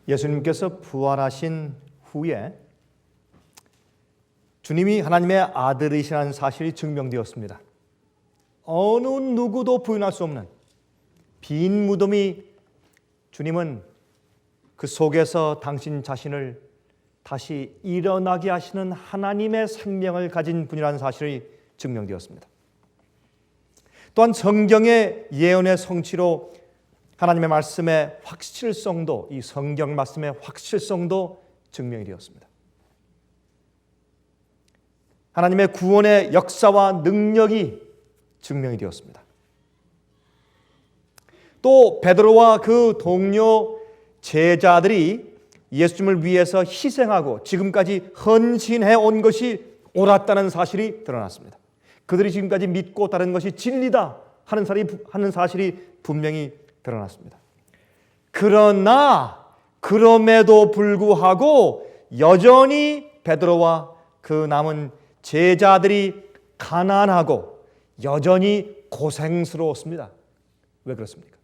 예수님께서 부활하신 후에 주님이 하나님의 아들이시라는 사실이 증명되었습니다. 어느 누구도 부인할 수 없는 빈 무덤이 주님은 그 속에서 당신 자신을 다시 일어나게 하시는 하나님의 생명을 가진 분이라는 사실이 증명되었습니다. 또한 성경의 예언의 성취로 하나님의 말씀의 확실성도, 이 성경 말씀의 확실성도 증명이 되었습니다. 하나님의 구원의 역사와 능력이 증명이 되었습니다. 또 베드로와 그 동료 제자들이 예수님을 위해서 희생하고 지금까지 헌신해 온 것이 옳았다는 사실이 드러났습니다. 그들이 지금까지 믿고 따른 것이 진리다 하는 사실이 분명히 드러났습니다. 그러나 그럼에도 불구하고 여전히 베드로와 그 남은 제자들이 가난하고 여전히 고생스러웠습니다. 왜 그렇습니까?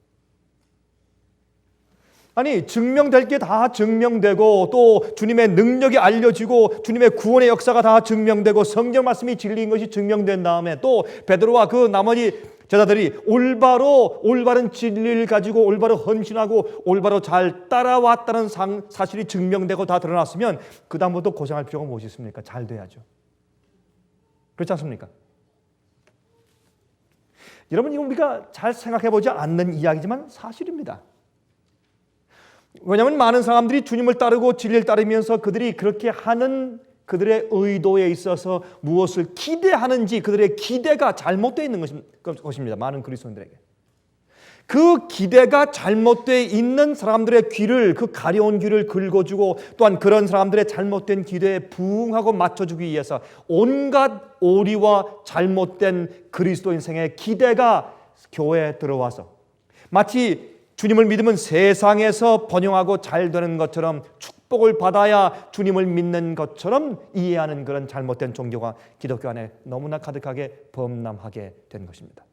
아니, 증명될 게 다 증명되고 또 주님의 능력이 알려지고 주님의 구원의 역사가 다 증명되고 성경 말씀이 진리인 것이 증명된 다음에 또 베드로와 그 나머지 제자들이 올바른 진리를 가지고 올바로 헌신하고 올바로 잘 따라왔다는 사실이 증명되고 다 드러났으면 그 다음부터 고생할 필요가 무엇이 있습니까? 잘 돼야죠. 그렇지 않습니까? 여러분, 이건 우리가 잘 생각해보지 않는 이야기지만 사실입니다. 왜냐하면 많은 사람들이 주님을 따르고 진리를 따르면서 그들이 그렇게 하는 그들의 의도에 있어서 무엇을 기대하는지 그들의 기대가 잘못되어 있는 것입니다. 많은 그리스도인들에게. 그 기대가 잘못되어 있는 사람들의 귀를, 그 가려운 귀를 긁어주고 또한 그런 사람들의 잘못된 기대에 부응하고 맞춰주기 위해서 온갖 오리와 잘못된 그리스도 인생의 기대가 교회에 들어와서 마치 주님을 믿으면 세상에서 번영하고 잘 되는 것처럼 축복을 받아야 주님을 믿는 것처럼 이해하는 그런 잘못된 종교가 기독교 안에 너무나 가득하게 범람하게 된 것입니다.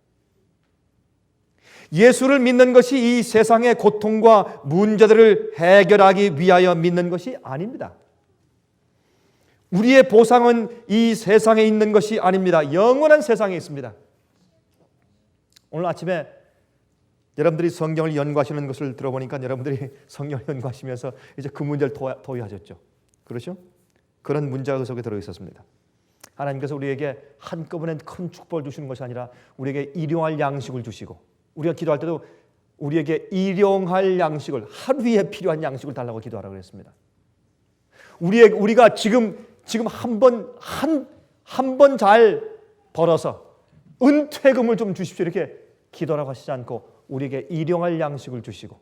예수를 믿는 것이 이 세상의 고통과 문제들을 해결하기 위하여 믿는 것이 아닙니다. 우리의 보상은 이 세상에 있는 것이 아닙니다. 영원한 세상에 있습니다. 오늘 아침에 여러분들이 성경을 연구하시는 것을 들어보니까 여러분들이 성경을 연구하시면서 이제 그 문제를 도의하셨죠. 그렇죠? 그런 문제가 그 속에 들어있었습니다. 하나님께서 우리에게 한꺼번에 큰 축복을 주시는 것이 아니라 우리에게 일용할 양식을 주시고 우리가 기도할 때도 우리에게 일용할 양식을 하루에 필요한 양식을 달라고 기도하라고 그랬습니다. 우리가 지금 한 번 잘 벌어서 은퇴금을 좀 주십시오 이렇게 기도라고 하시지 않고 우리에게 일용할 양식을 주시고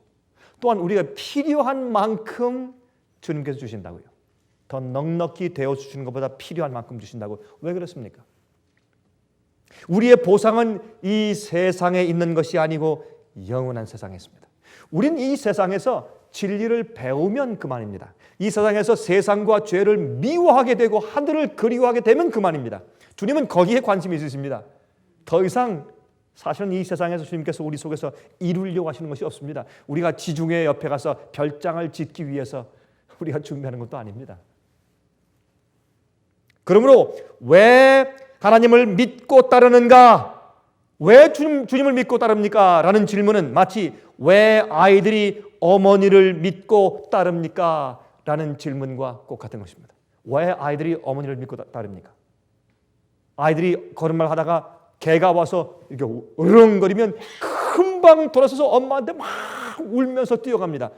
또한 우리가 필요한 만큼 주님께서 주신다고요. 더 넉넉히 되어 주시는 것보다 필요한 만큼 주신다고. 왜 그렇습니까? 우리의 보상은 이 세상에 있는 것이 아니고 영원한 세상에 있습니다. 우린 이 세상에서 진리를 배우면 그만입니다. 이 세상에서 세상과 죄를 미워하게 되고 하늘을 그리워하게 되면 그만입니다. 주님은 거기에 관심이 있으십니다. 더 이상 사실은 이 세상에서 주님께서 우리 속에서 이루려고 하시는 것이 없습니다. 우리가 지중해 옆에 가서 별장을 짓기 위해서 우리가 준비하는 것도 아닙니다. 그러므로 왜 하나님을 믿고 따르는가? 왜 주님을 믿고 따릅니까? 라는 질문은 마치 왜 아이들이 어머니를 믿고 따릅니까? 라는 질문과 꼭 같은 것입니다. 왜 아이들이 어머니를 믿고 따릅니까? 아이들이 걸음을 하다가 개가 와서 이렇게 으렁거리면 금방 돌아서서 엄마한테 막 울면서 뛰어갑니다.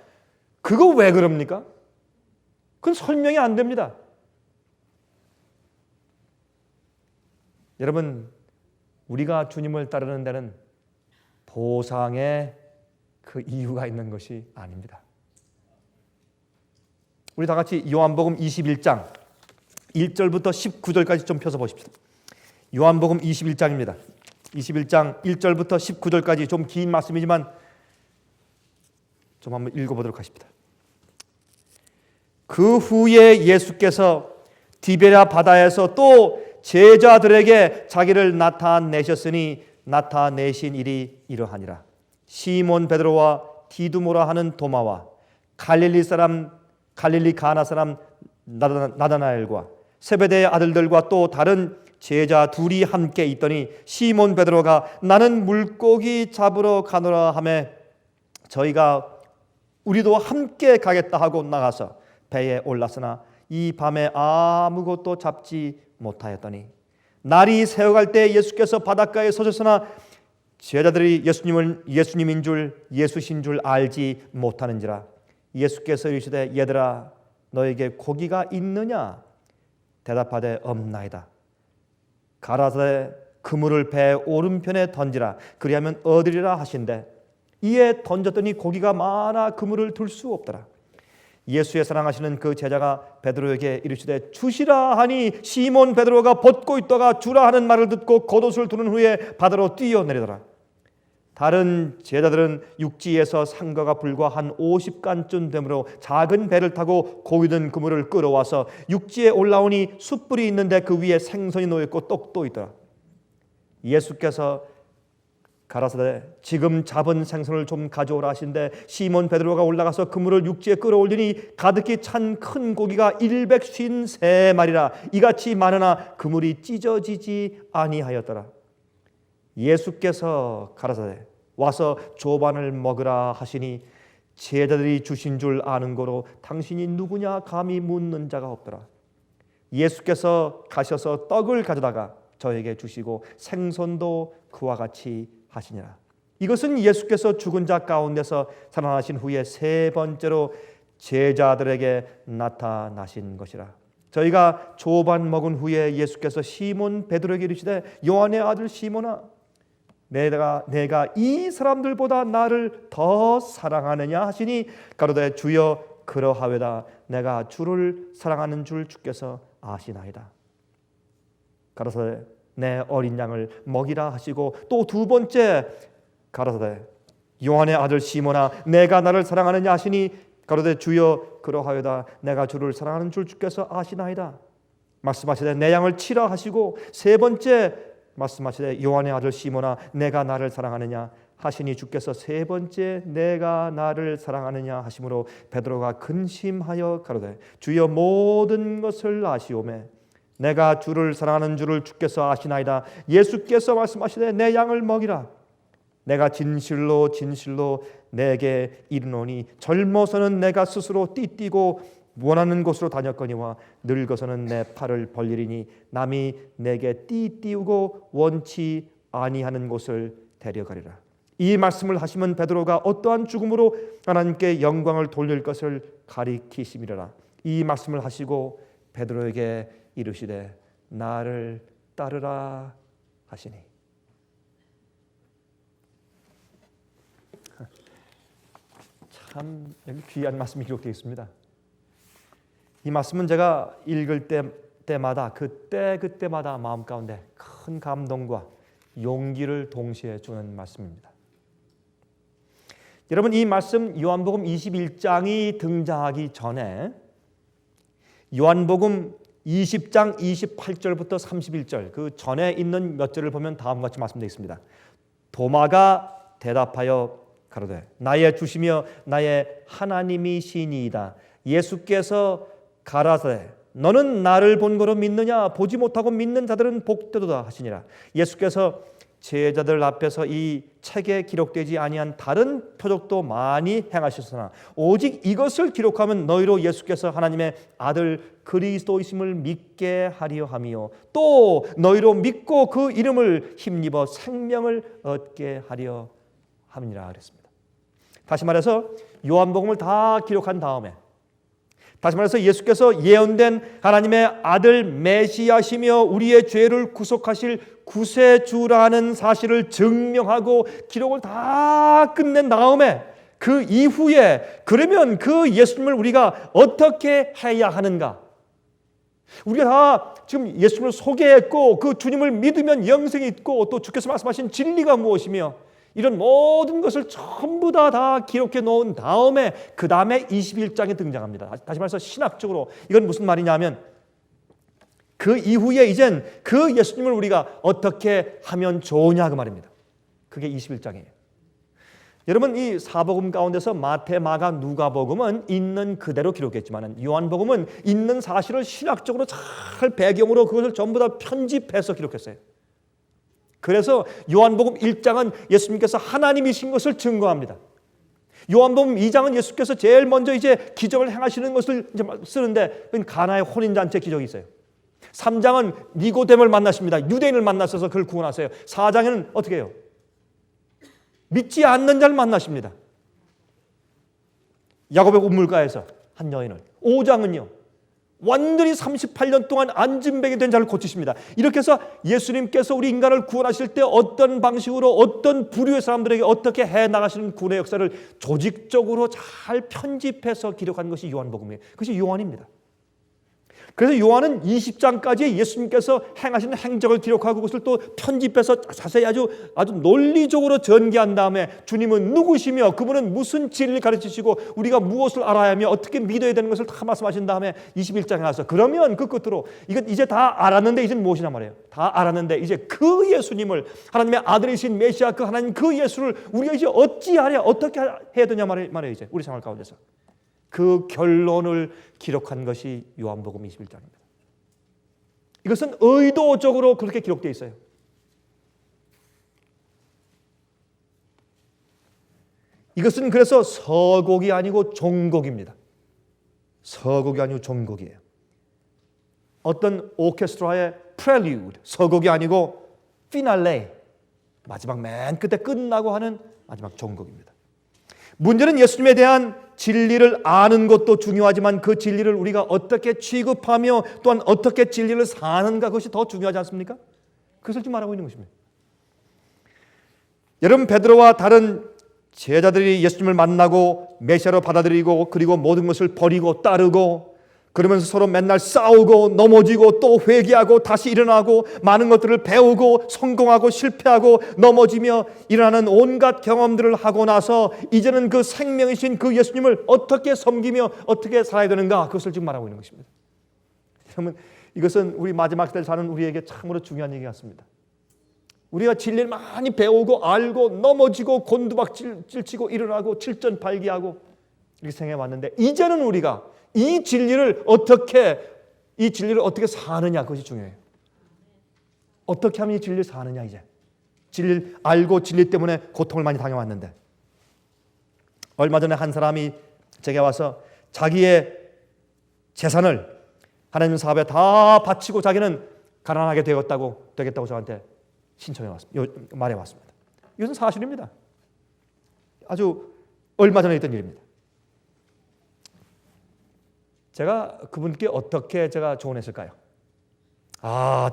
그거 왜 그럽니까? 그건 설명이 안 됩니다. 여러분, 우리가 주님을 따르는 데는 보상의 그 이유가 있는 것이 아닙니다. 우리 다 같이 요한복음 21장 1절부터 19절까지 좀 펴서 보십시오. 요한복음 21장입니다. 21장 1절부터 19절까지 좀 긴 말씀이지만 좀 한번 읽어보도록 하십니다. 그 후에 예수께서 디베랴 바다에서 또 제자들에게 자기를 나타내셨으니 나타내신 일이 이러하니라. 시몬 베드로와 디두모라 하는 도마와 갈릴리 가나 사람 나다나엘과 세베대의 아들들과 또 다른 제자 둘이 함께 있더니 시몬 베드로가 나는 물고기 잡으러 가노라 하매 저희가 우리도 함께 가겠다 하고 나가서 배에 올랐으나 이 밤에 아무것도 잡지 못하였더니 날이 새어갈 때 예수께서 바닷가에 서셨으나 제자들이 예수님인 줄 예수신 줄 알지 못하는지라. 예수께서 이르시되 얘들아 너에게 고기가 있느냐? 대답하되 없나이다. 가라사대 그물을 배 오른편에 던지라 그리하면 얻으리라 하신대 이에 던졌더니 고기가 많아 그물을 들 수 없더라. 예수의 사랑하시는 그 제자가 베드로에게 이르시되 주시라 하니 시몬 베드로가 벗고 있다가 주라 하는 말을 듣고 겉옷을 두른 후에 바다로 뛰어내리더라. 다른 제자들은 육지에서 상거가 불과 한 50간쯤 되므로 작은 배를 타고 고기 든 그물을 끌어와서 육지에 올라오니 숯불이 있는데 그 위에 생선이 놓여있고 떡도 있더라. 예수께서 가라사대 지금 잡은 생선을 좀 가져오라 하신데 시몬 베드로가 올라가서 그물을 육지에 끌어올리니 가득히 찬 큰 고기가 153마리라 이같이 많으나 그물이 찢어지지 아니하였더라. 예수께서 가라사대 와서 조반을 먹으라 하시니 제자들이 주신 줄 아는 거로 당신이 누구냐 감히 묻는 자가 없더라. 예수께서 가셔서 떡을 가져다가 저에게 주시고 생선도 그와 같이 하시니라. 이것은 예수께서 죽은 자 가운데서 살아나신 후에 세 번째로 제자들에게 나타나신 것이라. 저희가 조반 먹은 후에 예수께서 시몬 베드로에게 이르시되 요한의 아들 시몬아 내가 이 사람들보다 나를 더 사랑하느냐 하시니 가로되 주여 그러하외다. 내가 주를 사랑하는 줄 주께서 아시나이다. 가로되 내 어린 양을 먹이라 하시고 또 두 번째 가로되 요한의 아들 시몬아 내가 나를 사랑하느냐 하시니 가로되 주여 그러하여다. 내가 주를 사랑하는 줄 주께서 아시나이다. 말씀하시되 내 양을 치라 하시고 세 번째 말씀하시되 요한의 아들 시몬아 내가 나를 사랑하느냐 하시니 주께서 세 번째 내가 나를 사랑하느냐 하심으로 베드로가 근심하여 가로되 주여 모든 것을 아시오매 내가 주를 사랑하는 줄을 주께서 아시나이다. 예수께서 말씀하시되 내 양을 먹이라. 내가 진실로 진실로 내게 이르노니 젊어서는 내가 스스로 띠뛰고 원하는 곳으로 다녔거니와 늙어서는 내 팔을 벌리리니 남이 내게 띠띠우고 원치 아니하는 곳을 데려가리라. 이 말씀을 하시면 베드로가 어떠한 죽음으로 하나님께 영광을 돌릴 것을 가리키심이라. 이 말씀을 하시고 베드로에게 이르시되 나를 따르라 하시니. 참 여기 귀한 말씀이 기록되어 있습니다. 이 말씀은 제가 읽을 때마다 그때마다 마음 가운데 큰 감동과 용기를 동시에 주는 말씀입니다. 여러분 이 말씀 요한복음 21장이 등장하기 전에 요한복음 20장 28절부터 31절 그 전에 있는 몇 절을 보면 다음과 같이 말씀되어 있습니다. 도마가 대답하여 가로되 나의 주시며 나의 하나님이시니이다. 예수께서 가라사대 너는 나를 본 거로 믿느냐 보지 못하고 믿는 자들은 복되도다 하시니라. 예수께서 제자들 앞에서 이 책에 기록되지 아니한 다른 표적도 많이 행하셨으나 오직 이것을 기록하면 너희로 예수께서 하나님의 아들 그리스도이심을 믿게 하려 함이요 또 너희로 믿고 그 이름을 힘입어 생명을 얻게 하려 함이라 그랬습니다. 다시 말해서 요한복음을 다 기록한 다음에 다시 말해서 예수께서 예언된 하나님의 아들 메시아시며 우리의 죄를 구속하실 구세주라는 사실을 증명하고 기록을 다 끝낸 다음에 그 이후에 그러면 그 예수님을 우리가 어떻게 해야 하는가? 우리가 다 지금 예수님을 소개했고 그 주님을 믿으면 영생이 있고 또 주께서 말씀하신 진리가 무엇이며 이런 모든 것을 전부 다 기록해 놓은 다음에 그 다음에 21장에 등장합니다. 다시 말해서 신학적으로 이건 무슨 말이냐면 그 이후에 이젠 그 예수님을 우리가 어떻게 하면 좋으냐 그 말입니다. 그게 21장이에요. 여러분, 이 사복음 가운데서 마태, 마가, 누가복음은 있는 그대로 기록했지만 요한복음은 있는 사실을 신학적으로 잘 배경으로 그것을 전부 다 편집해서 기록했어요. 그래서 요한복음 1장은 예수님께서 하나님이신 것을 증거합니다. 요한복음 2장은 예수께서 제일 먼저 이제 기적을 행하시는 것을 이제 쓰는데 가나의 혼인잔치 기적이 있어요. 3장은 니고데모를 만나십니다. 유대인을 만나셔서 그를 구원하세요. 4장에는 어떻게 해요? 믿지 않는 자를 만나십니다. 야곱의 우물가에서 한 여인을. 5장은요. 완전히 38년 동안 안진뱅이 된 자를 고치십니다. 이렇게 해서 예수님께서 우리 인간을 구원하실 때 어떤 방식으로 어떤 부류의 사람들에게 어떻게 해나가시는 구원의 역사를 조직적으로 잘 편집해서 기록한 것이 요한복음이에요. 그것이 요한입니다. 그래서 요한은 20장까지 예수님께서 행하시는 행적을 기록하고 그것을 또 편집해서 자세히 아주 논리적으로 전개한 다음에 주님은 누구시며 그분은 무슨 진리를 가르치시고 우리가 무엇을 알아야 하며 어떻게 믿어야 되는 것을 다 말씀하신 다음에 21장에 와서 그러면 그 끝으로 이건 이제 다 알았는데 이제는 무엇이냐 말이에요. 다 알았는데 이제 그 예수님을 하나님의 아들이신 메시아 그 하나님 그 예수를 우리가 이제 어찌하랴 어떻게 해야 되냐 말이에요. 이제 우리 생활 가운데서. 그 결론을 기록한 것이 요한복음 21장입니다. 이것은 의도적으로 그렇게 기록되어 있어요. 이것은 그래서 서곡이 아니고 종곡입니다. 서곡이 아니고 종곡이에요. 어떤 오케스트라의 프렐류드, 서곡이 아니고 피날레, 마지막 맨 끝에 끝나고 하는 마지막 종곡입니다. 문제는 예수님에 대한 진리를 아는 것도 중요하지만 그 진리를 우리가 어떻게 취급하며 또한 어떻게 진리를 사는가 그것이 더 중요하지 않습니까? 그것을 지금 말하고 있는 것입니다. 여러분, 베드로와 다른 제자들이 예수님을 만나고 메시아로 받아들이고 그리고 모든 것을 버리고 따르고 그러면서 서로 맨날 싸우고 넘어지고 또 회개하고 다시 일어나고 많은 것들을 배우고 성공하고 실패하고 넘어지며 일어나는 온갖 경험들을 하고 나서 이제는 그 생명이신 그 예수님을 어떻게 섬기며 어떻게 살아야 되는가 그것을 지금 말하고 있는 것입니다. 여러분, 이것은 우리 마지막 시대를 사는 우리에게 참으로 중요한 얘기 같습니다. 우리가 진리를 많이 배우고 알고 넘어지고 곤두박질치고 일어나고 칠전팔기하고 이렇게 생각해 왔는데 이제는 우리가 이 진리를 어떻게 사느냐 그것이 중요해요. 어떻게 하면 이 진리를 사느냐 이제. 진리를 알고 진리 때문에 고통을 많이 당해왔는데 얼마 전에 한 사람이 제게 와서 자기의 재산을 하나님 사업에 다 바치고 자기는 가난하게 되겠다고 저한테 말해 왔습니다. 이것은 사실입니다. 아주 얼마 전에 있던 일입니다. 제가 그분께 어떻게 제가 조언했을까요?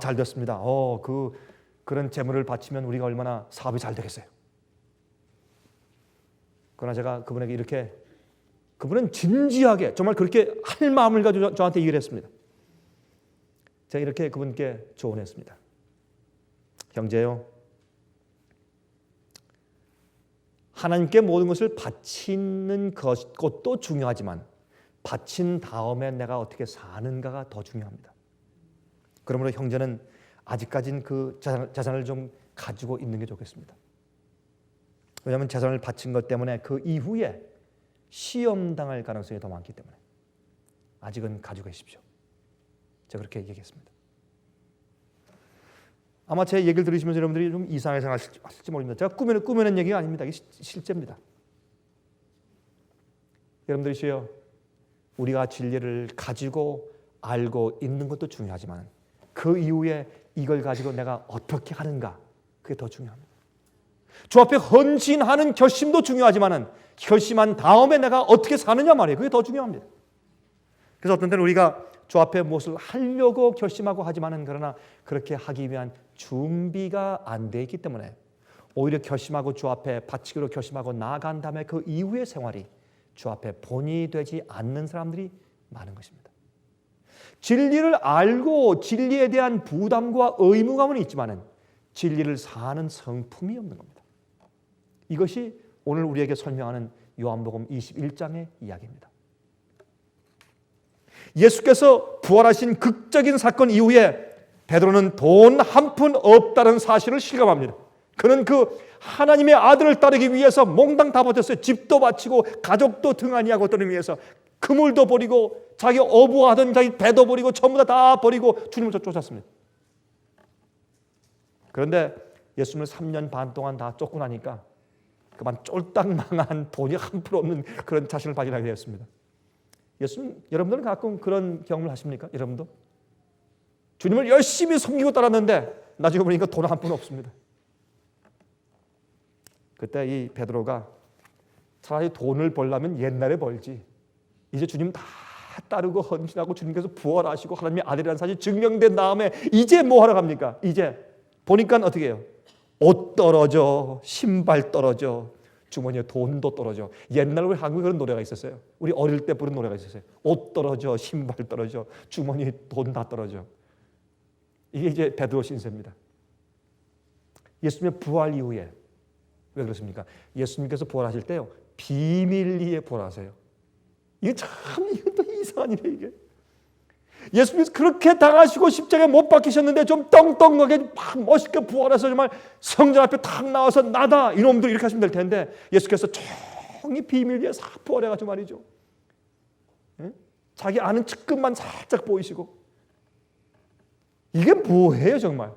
잘 됐습니다. 그런 재물을 바치면 우리가 얼마나 사업이 잘 되겠어요. 그러나 제가 그분에게 이렇게 그분은 진지하게 정말 그렇게 할 마음을 가지고 저한테 얘기를 했습니다. 제가 이렇게 그분께 조언했습니다. 형제요, 하나님께 모든 것을 바치는 것도 중요하지만 바친 다음에 내가 어떻게 사는가가 더 중요합니다. 그러므로 형제는 아직까지는 그 재산을 좀 가지고 있는 게 좋겠습니다. 왜냐하면 재산을 바친 것 때문에 그 이후에 시험당할 가능성이 더 많기 때문에 아직은 가지고 계십시오. 제가 그렇게 얘기했습니다. 아마 제 얘기를 들으시면서 여러분들이 좀 이상하게 생각하실지 모릅니다. 제가 꾸며낸 얘기가 아닙니다. 이게 실제입니다. 여러분들이시요, 우리가 진리를 가지고 알고 있는 것도 중요하지만 그 이후에 이걸 가지고 내가 어떻게 하는가 그게 더 중요합니다. 주 앞에 헌신하는 결심도 중요하지만 결심한 다음에 내가 어떻게 사느냐 말이에요. 그게 더 중요합니다. 그래서 어떤 때는 우리가 주 앞에 무엇을 하려고 결심하고 하지만은 그러나 그렇게 하기 위한 준비가 안 돼 있기 때문에 오히려 결심하고 주 앞에 바치기로 결심하고 나아간 다음에 그 이후의 생활이 주 앞에 본이 되지 않는 사람들이 많은 것입니다. 진리를 알고 진리에 대한 부담과 의무감은 있지만은 진리를 사는 성품이 없는 겁니다. 이것이 오늘 우리에게 설명하는 요한복음 21장의 이야기입니다. 예수께서 부활하신 극적인 사건 이후에 베드로는 돈 한 푼 없다는 사실을 실감합니다. 그는 그 하나님의 아들을 따르기 위해서 몽땅 다 버텼어요. 집도 바치고 가족도 등한히하고 떠나기 위해서 그물도 버리고 자기 어부하던 자기 배도 버리고 전부 다 버리고 주님을 쫓았습니다. 그런데 예수님을 3년 반 동안 다 쫓고 나니까 그만 쫄딱 망한 돈이 한 푼 없는 그런 자신을 발견하게 되었습니다. 예수님, 여러분들은 가끔 그런 경험을 하십니까? 여러분도? 주님을 열심히 섬기고 따랐는데 나중에 보니까 돈 한 푼 없습니다. 그때 이 베드로가 차라리 돈을 벌려면 옛날에 벌지, 이제 주님 다 따르고 헌신하고 주님께서 부활하시고 하나님의 아들이라는 사실이 증명된 다음에 이제 뭐 하러 갑니까? 이제 보니까 어떻게 해요? 옷 떨어져, 신발 떨어져, 주머니에 돈도 떨어져. 옛날에 우리 한국에 그런 노래가 있었어요. 우리 어릴 때 부른 노래가 있었어요. 옷 떨어져, 신발 떨어져, 주머니에 돈 다 떨어져. 이게 이제 베드로 신세입니다. 예수님의 부활 이후에 왜 그렇습니까? 예수님께서 부활하실 때요, 비밀리에 부활하세요. 이게 참, 이것도 이상한 일이에요. 이게 예수님께서 그렇게 당하시고 십자가에 못 박히셨는데 좀 떵떵하게 막 멋있게 부활해서 정말 성전 앞에 탁 나와서 나다, 이놈들 이렇게 하시면 될 텐데 예수께서 조용히 비밀리에 싹 부활해가지고 말이죠, 자기 아는 측근만 살짝 보이시고, 이게 뭐예요 정말?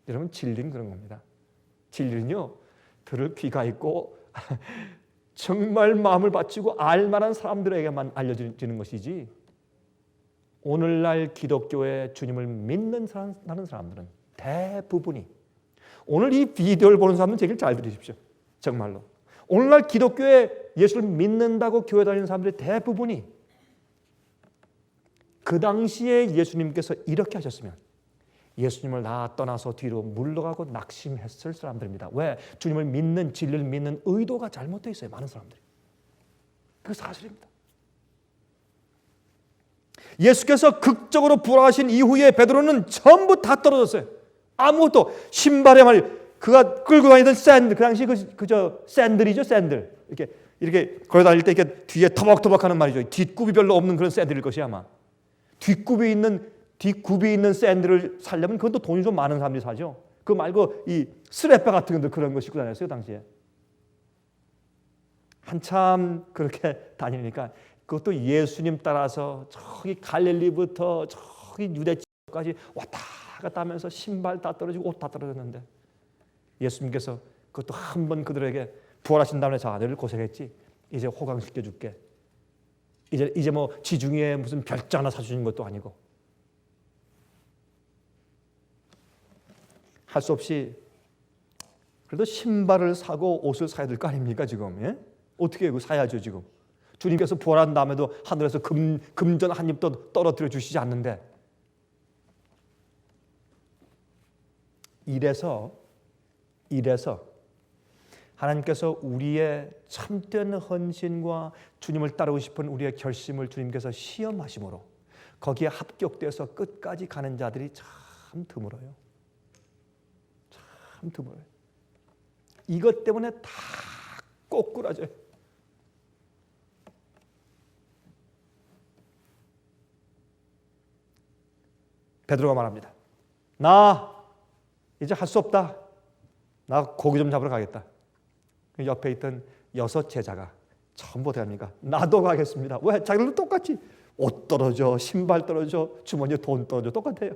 여러분, 진리는 그런 겁니다. 진리는요, 들을 귀가 있고 정말 마음을 바치고 알만한 사람들에게만 알려지는 것이지, 오늘날 기독교의 주님을 믿는 사람들은 대부분이, 오늘 이 비디오를 보는 사람은 제 얘기를 잘 들으십시오. 정말로 오늘날 기독교의 예수를 믿는다고 교회 다니는 사람들의 대부분이 그 당시에 예수님께서 이렇게 하셨으면 예수님을 다 떠나서 뒤로 물러가고 낙심했을 사람들입니다. 왜? 주님을 믿는, 진리를 믿는 의도가 잘못되어 있어요. 많은 사람들이. 그게 사실입니다. 예수께서 극적으로 부활하신 이후에 베드로는 전부 다 떨어졌어요. 아무것도, 신발에 말이에요, 그가 끌고 다니던 샌들, 그 당시 그저 샌들이죠, 샌들. 이렇게 걸어 다닐 때 이렇게 뒤에 터벅터벅하는 말이죠. 뒷굽이 별로 없는 그런 샌들일 것이 아마. 뒷굽이 있는 샌들을 사려면 그것도 돈이 좀 많은 사람들이 사죠. 그거 말고 이 스레퍼 같은 것도 그런 거 신고 다녔어요 당시에. 한참 그렇게 다니니까 그것도 예수님 따라서 저기 갈릴리부터 저기 유대지까지 왔다 갔다 하면서 신발 다 떨어지고 옷 다 떨어졌는데 예수님께서 그것도 한번 그들에게 부활하신 다음에 자, 너를 고생했지, 이제 호강시켜줄게. 이제 뭐 지중해 무슨 별장 하나 사주는 것도 아니고, 할 수 없이 그래도 신발을 사고 옷을 사야 될 거 아닙니까 지금? 예? 어떻게 해요? 사야죠 지금. 주님께서 부활한 다음에도 하늘에서 금전 한 입도 떨어뜨려 주시지 않는데. 이래서 하나님께서 우리의 참된 헌신과 주님을 따르고 싶은 우리의 결심을 주님께서 시험하심으로 거기에 합격돼서 끝까지 가는 자들이 참 드물어요. 참 드물어요. 이것 때문에 다 꼬꾸라져요. 베드로가 말합니다. 나 이제 할 수 없다. 나 고기 좀 잡으러 가겠다. 옆에 있던 6 제자가 전부 대합니까? 나도 가겠습니다. 왜? 자기들도 똑같이 옷 떨어져, 신발 떨어져, 주머니에 돈 떨어져, 똑같아요.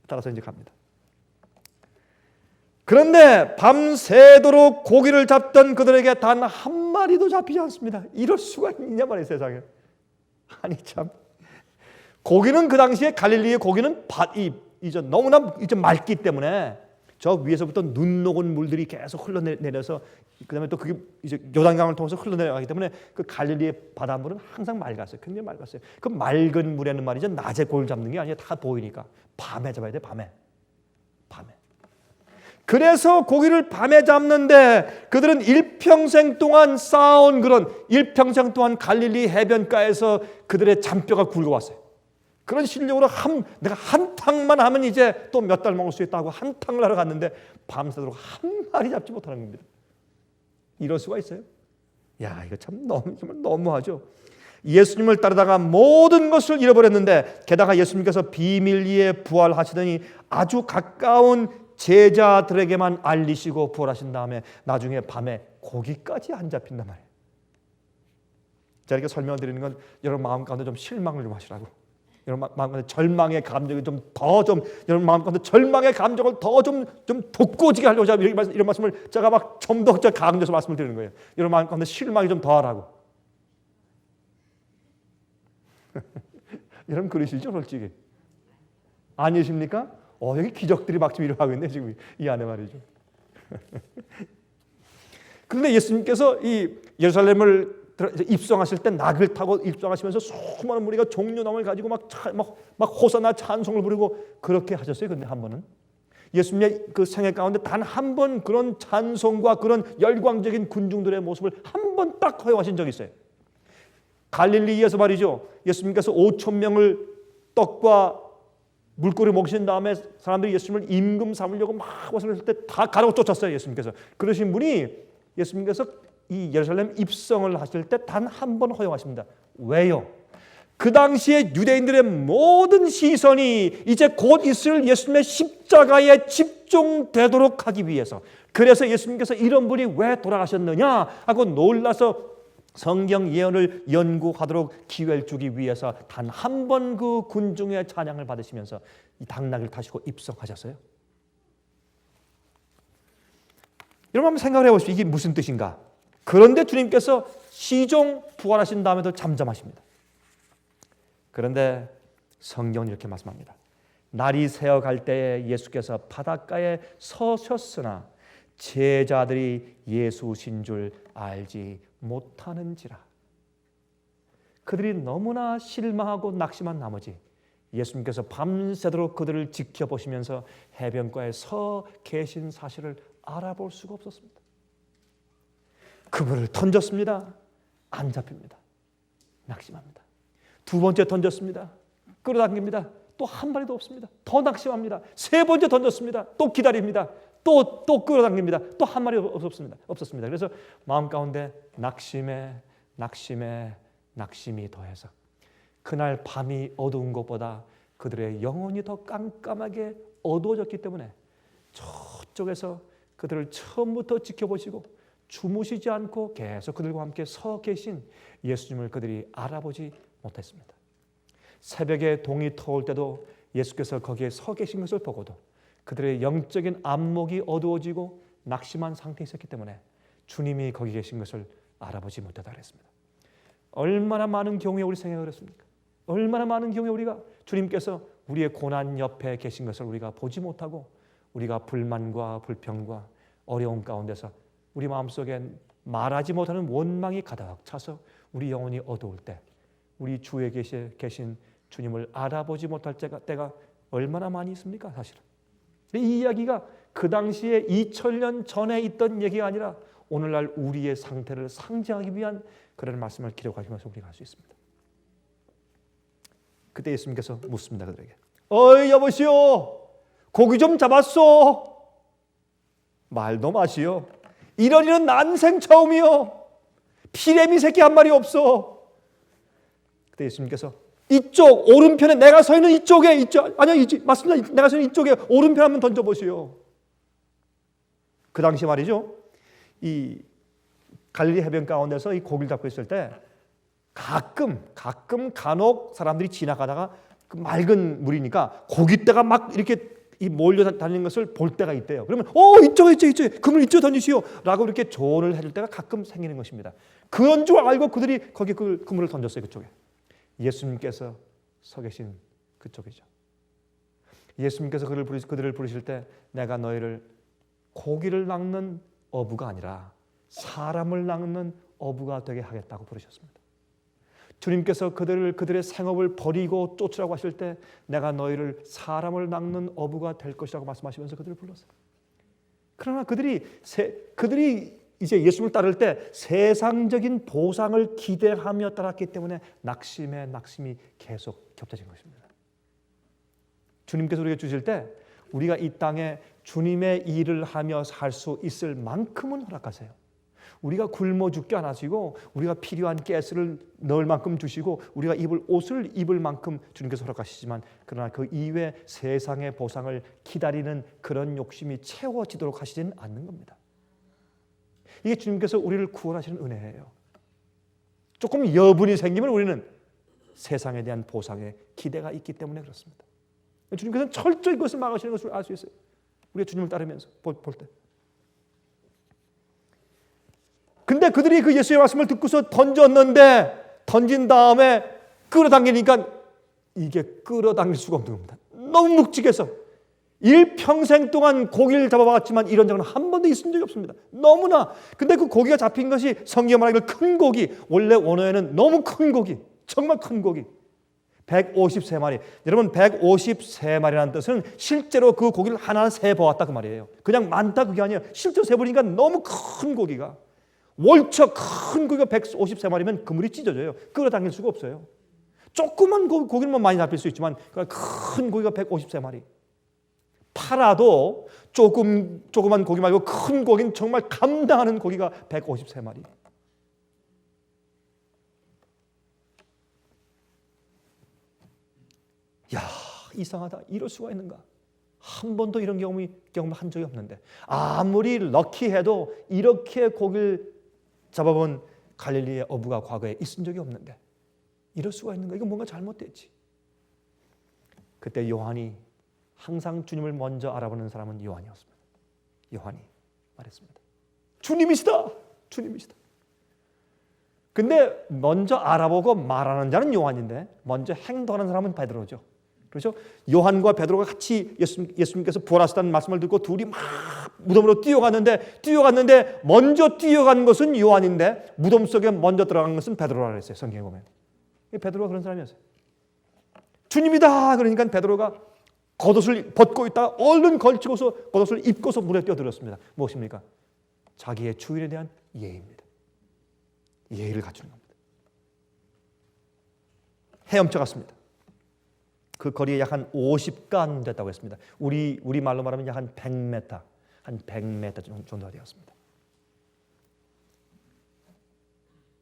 따라서 이제 갑니다. 그런데 밤새도록 고기를 잡던 그들에게 단 한 마리도 잡히지 않습니다. 이럴 수가 있냐 말이에요, 세상에. 아니 참, 고기는 그 당시에 갈릴리의 고기는 이제 너무나 이제 맑기 때문에 저 위에서부터 눈 녹은 물들이 계속 흘러내려서 그다음에 또 그게 이제 요단강을 통해서 흘러내려가기 때문에 그 갈릴리의 바닷물은 항상 맑았어요. 굉장히 맑았어요. 그 맑은 물에는 말이죠, 낮에 고기를 잡는 게 아니라 다 보이니까 밤에 잡아야 돼. 밤에. 그래서 고기를 밤에 잡는데 그들은 일평생 동안 쌓아온 그런, 일평생 동안 갈릴리 해변가에서 그들의 잔뼈가 굵어왔어요. 그런 실력으로 내가 한 탕만 하면 이제 또 몇 달 먹을 수 있다고 한 탕을 하러 갔는데 밤새도록 한 마리 잡지 못하는 겁니다. 이럴 수가 있어요? 야, 이거 참 정말 너무하죠. 예수님을 따르다가 모든 것을 잃어버렸는데 게다가 예수님께서 비밀리에 부활하시더니 아주 가까운 제자들에게만 알리시고 부활하신 다음에 나중에 밤에 고기까지 안 잡힌단 말이에요. 제가 이렇게 설명을 드리는 건 여러분 마음 가운데 좀 실망을 좀 하시라고. 여러분 마음 가운데 절망의 감정이 여러분 마음 가운데 절망의 감정을 더 좀 돋구어지게 하려고 이런 말씀을 제가 막 좀 더 강조해서 말씀을 드리는 거예요. 여러분 마음 가운데 실망이 좀 더하라고. 여러분 그러시죠, 솔직히? 아니십니까? 여기 기적들이 막 지금 일어나고 있네, 지금 이 안에 말이죠. 그런데 예수님께서 이 예루살렘을 입성하실 때 낙을 타고 입성하시면서 수많은 무리가 종려나무를 가지고 막 호산나 찬송을 부르고 그렇게 하셨어요. 근데 한 번은 예수님의 그 생애 가운데 단 한 번 그런 찬송과 그런 열광적인 군중들의 모습을 한 번 딱 허용하신 적이 있어요. 갈릴리에서 말이죠. 예수님께서 5천 명을 떡과 물고기 먹이신 다음에 사람들이 예수님을 임금 삼으려고 막 왔을 때 다 가라고 쫓았어요. 예수님께서. 그러신 분이 예수님께서 이 예루살렘 입성을 하실 때 단 한 번 허용하십니다. 왜요? 그 당시에 유대인들의 모든 시선이 이제 곧 있을 예수님의 십자가에 집중되도록 하기 위해서. 그래서 예수님께서 이런 분이 왜 돌아가셨느냐 하고 놀라서 성경 예언을 연구하도록 기회를 주기 위해서 단 한 번 그 군중의 찬양을 받으시면서 이 당나귀를 타시고 입성하셨어요. 여러분 한번 생각을 해보십시오. 이게 무슨 뜻인가? 그런데 주님께서 시종 부활하신 다음에도 잠잠하십니다. 그런데 성경은 이렇게 말씀합니다. 날이 새어갈 때에 예수께서 바닷가에 서셨으나 제자들이 예수신 줄 알지 못하는지라. 그들이 너무나 실망하고 낙심한 나머지 예수님께서 밤새도록 그들을 지켜보시면서 해변가에 서 계신 사실을 알아볼 수가 없었습니다. 그물을 던졌습니다. 안 잡힙니다. 낙심합니다. 두 번째 던졌습니다. 끌어당깁니다. 또 한 마리도 없습니다. 더 낙심합니다. 세 번째 던졌습니다. 또 기다립니다. 또 끌어당깁니다. 또 한 마리 없었습니다. 그래서 마음 가운데 낙심이 더해서 그날 밤이 어두운 것보다 그들의 영혼이 더 깜깜하게 어두워졌기 때문에 저쪽에서 그들을 처음부터 지켜보시고 주무시지 않고 계속 그들과 함께 서 계신 예수님을 그들이 알아보지 못했습니다. 새벽에 동이 터올 때도 예수께서 거기에 서 계신 것을 보고도 그들의 영적인 안목이 어두워지고 낙심한 상태에 있었기 때문에 주님이 거기 계신 것을 알아보지 못하다 그랬습니다. 얼마나 많은 경우에 우리 생각을 그렇습니까? 얼마나 많은 경우에 우리가 주님께서 우리의 고난 옆에 계신 것을 우리가 보지 못하고 우리가 불만과 불평과 어려움 가운데서 우리 마음속에 말하지 못하는 원망이 가득 차서 우리 영혼이 어두울 때 우리 주에 계신 주님을 알아보지 못할 때가 얼마나 많이 있습니까? 사실은. 이 이야기가 그 당시에 2000년 전에 있던 얘기가 아니라 오늘날 우리의 상태를 상징하기 위한 그런 말씀을 기록하시면서 우리가 할 수 있습니다. 그때 예수님께서 묻습니다. 그들에게. 어이 여보시오, 고기 좀 잡았소? 말도 마시오. 이런 일은 난생 처음이요. 피레미 새끼 한 마리 없어. 그때 예수님께서 이쪽 오른편에 내가 서 있는 이쪽에 맞습니다. 내가 서 있는 이쪽에 오른편 한번 던져보시오. 그 당시 말이죠. 이 갈릴리 해변 가운데서 이 고기를 잡고 있을 때 가끔 간혹 사람들이 지나가다가 그 맑은 물이니까 고깃대가 막 이렇게 몰려 다니는 것을 볼 때가 있대요. 그러면 이쪽에 그물 이쪽에 던지시오 라고 이렇게 조언을 해줄 때가 가끔 생기는 것입니다. 그런 줄 알고 그들이 거기 그 그물을 던졌어요. 그쪽에. 예수님께서 서 계신 그쪽이죠. 예수님께서 그들을 부르실 때 내가 너희를 고기를 낚는 어부가 아니라 사람을 낚는 어부가 되게 하겠다고 부르셨습니다. 주님께서 그들의 생업을 버리고 쫓으라고 하실 때 내가 너희를 사람을 낚는 어부가 될 것이라고 말씀하시면서 그들을 불렀어요. 그러나 그들이 이제 예수님을 따를 때 세상적인 보상을 기대하며 따랐기 때문에 낙심이 계속 겹쳐진 것입니다. 주님께서 우리에게 주실 때 우리가 이 땅에 주님의 일을 하며 살 수 있을 만큼은 허락하세요. 우리가 굶어 죽게 안 하시고 우리가 필요한 가스를 넣을 만큼 주시고 우리가 입을 옷을 입을 만큼 주님께서 허락하시지만 그러나 그 이외 세상의 보상을 기다리는 그런 욕심이 채워지도록 하시지는 않는 겁니다. 이게 주님께서 우리를 구원하시는 은혜예요. 조금 여분이 생기면 우리는 세상에 대한 보상에 기대가 있기 때문에 그렇습니다. 주님께서는 철저히 그것을 막으시는 것을 알 수 있어요. 우리가 주님을 따르면서 볼 때. 근데 그들이 그 예수의 말씀을 듣고서 던졌는데 던진 다음에 끌어당기니까 이게 끌어당길 수가 없는 겁니다. 너무 묵직해서 일평생 동안 고기를 잡아봤지만 이런 적은 한 번도 있은 적이 없습니다. 너무나. 근데 그 고기가 잡힌 것이 성경에 말하기를 큰 고기, 원래 원어에는 너무 큰 고기, 정말 큰 고기 153마리. 여러분 153마리라는 뜻은 실제로 그 고기를 하나 세보았다 그 말이에요. 그냥 많다 그게 아니에요. 실제로 세보니까 너무 큰 고기가 월척 큰 고기가 153마리면 그물이 찢어져요. 끌어당길 수가 없어요. 조그만 고기는 많이 잡힐 수 있지만 큰 고기가 153마리. 팔아도 조그만 고기 말고 큰 고기는 정말 감당하는 고기가 153마리. 야, 이상하다. 이럴 수가 있는가? 한 번도 이런 경험을 한 적이 없는데 아무리 럭키해도 이렇게 고기를 잡아본 갈릴리의 어부가 과거에 있은 적이 없는데 이럴 수가 있는가? 이거 뭔가 잘못됐지. 그때 요한이 항상 주님을 먼저 알아보는 사람은 요한이었습니다. 요한이 말했습니다. 주님이시다. 주님이시다. 근데 먼저 알아보고 말하는 자는 요한인데 먼저 행동하는 사람은 베드로죠. 그렇죠? 요한과 베드로가 같이 예수님께서 부활하셨다는 말씀을 듣고 둘이 막 무덤으로 뛰어갔는데 먼저 뛰어간 것은 요한인데 무덤 속에 먼저 들어간 것은 베드로라고 했어요. 성경에 보면. 베드로가 그런 사람이었어요. 주님이다 그러니까 베드로가 겉옷을 벗고 있다가 얼른 걸치고서 겉옷을 입고서 물에 뛰어들었습니다. 무엇입니까? 자기의 주인에 대한 예의입니다. 예의를 갖추는 겁니다. 헤엄쳐 갔습니다. 그 거리에 약 한 50간 됐다고 했습니다. 우리 말로 말하면 약 한 100m, 한 100m 정도가 되었습니다.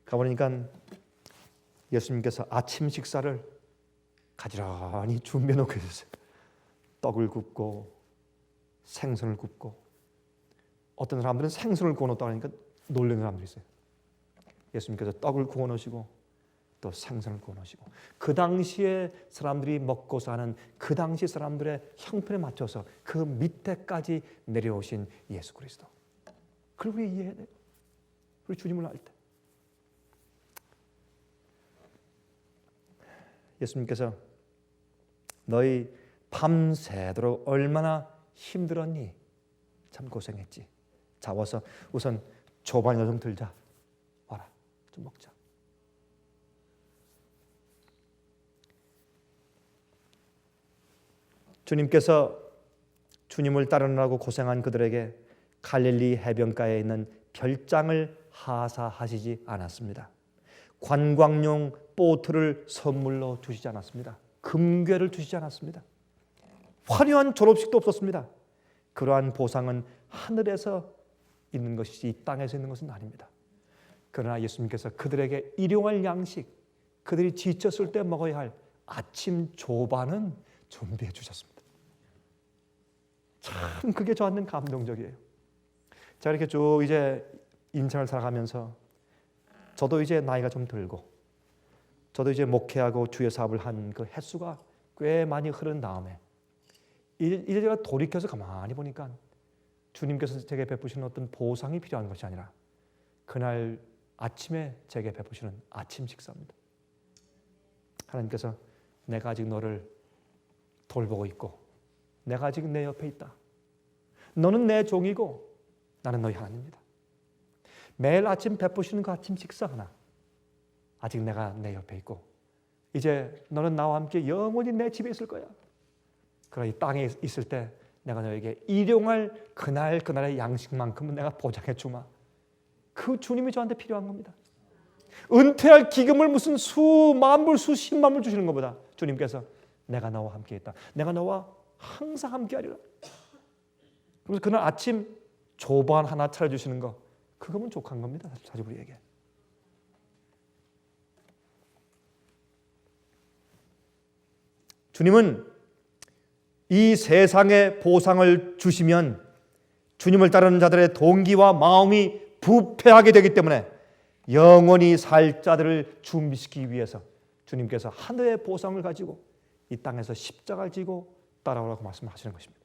가보니까 예수님께서 아침 식사를 가지런히 준비해 놓고 계셨어요. 떡을 굽고 생선을 굽고 어떤 사람들은 생선을 구워 놓았다고 하니까 놀라는 사람들이 있어요. 예수님께서 떡을 구워 놓으시고 또 생선을 구워 놓으시고 그 당시에 사람들이 먹고 사는 그 당시 사람들의 형편에 맞춰서 그 밑에까지 내려오신 예수 그리스도. 그걸 우리 이해해야 돼요. 우리 주님을 알 때. 예수님께서 너희 밤새도록 얼마나 힘들었니? 참 고생했지. 자, 와서 우선 조반이나 좀 들자. 와라, 좀 먹자. 주님께서 주님을 따르느라고 고생한 그들에게 갈릴리 해변가에 있는 별장을 하사하시지 않았습니다. 관광용 보트를 선물로 주시지 않았습니다. 금괴를 주시지 않았습니다. 화려한 졸업식도 없었습니다. 그러한 보상은 하늘에서 있는 것이지 이 땅에서 있는 것은 아닙니다. 그러나 예수님께서 그들에게 일용할 양식, 그들이 지쳤을 때 먹어야 할 아침 조반은 준비해 주셨습니다. 참 그게 저한테는 감동적이에요. 제가 이렇게 쭉 이제 인생을 살아가면서 저도 이제 나이가 좀 들고 저도 이제 목회하고 주의 사업을 한 그 횟수가 꽤 많이 흐른 다음에 이제 제가 돌이켜서 가만히 보니까 주님께서 제게 베푸시는 어떤 보상이 필요한 것이 아니라 그날 아침에 제게 베푸시는 아침 식사입니다. 하나님께서 내가 아직 너를 돌보고 있고 내가 아직 내 옆에 있다. 너는 내 종이고 나는 너희 하나님입니다. 매일 아침 베푸시는 그 아침 식사 하나 아직 내가 내 옆에 있고 이제 너는 나와 함께 영원히 내 집에 있을 거야. 그러나 이 땅에 있을 때 내가 너에게 일용할 그날의 양식만큼은 내가 보장해 주마. 그 주님이 저한테 필요한 겁니다. 은퇴할 기금을 무슨 수만 불, 수십만 불 주시는 것보다 주님께서 내가 너와 함께 있다. 내가 너와 항상 함께 하리라. 그래서 그날 아침 조반 하나 차려주시는 거 그거면 족한 겁니다. 사실 우리에게. 주님은 이 세상의 보상을 주시면 주님을 따르는 자들의 동기와 마음이 부패하게 되기 때문에 영원히 살 자들을 준비시키기 위해서 주님께서 하늘의 보상을 가지고 이 땅에서 십자가를 지고 따라오라고 말씀하시는 것입니다.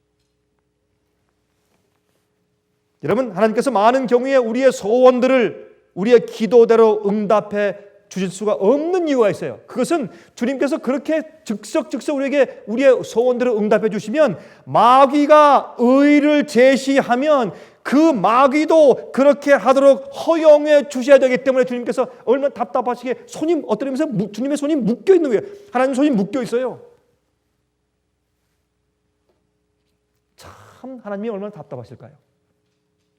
여러분, 하나님께서 많은 경우에 우리의 소원들을 우리의 기도대로 응답해 주실 수가 없는 이유가 있어요. 그것은 주님께서 그렇게 즉석 우리에게 우리의 소원들을 응답해 주시면 마귀가 의를 제시하면 그 마귀도 그렇게 하도록 허용해 주셔야 되기 때문에 주님께서 얼마나 답답하시게 손이 어떤 의미에서 주님의 손이 묶여 있는 거예요. 하나님 손이 묶여 있어요. 참 하나님이 얼마나 답답하실까요?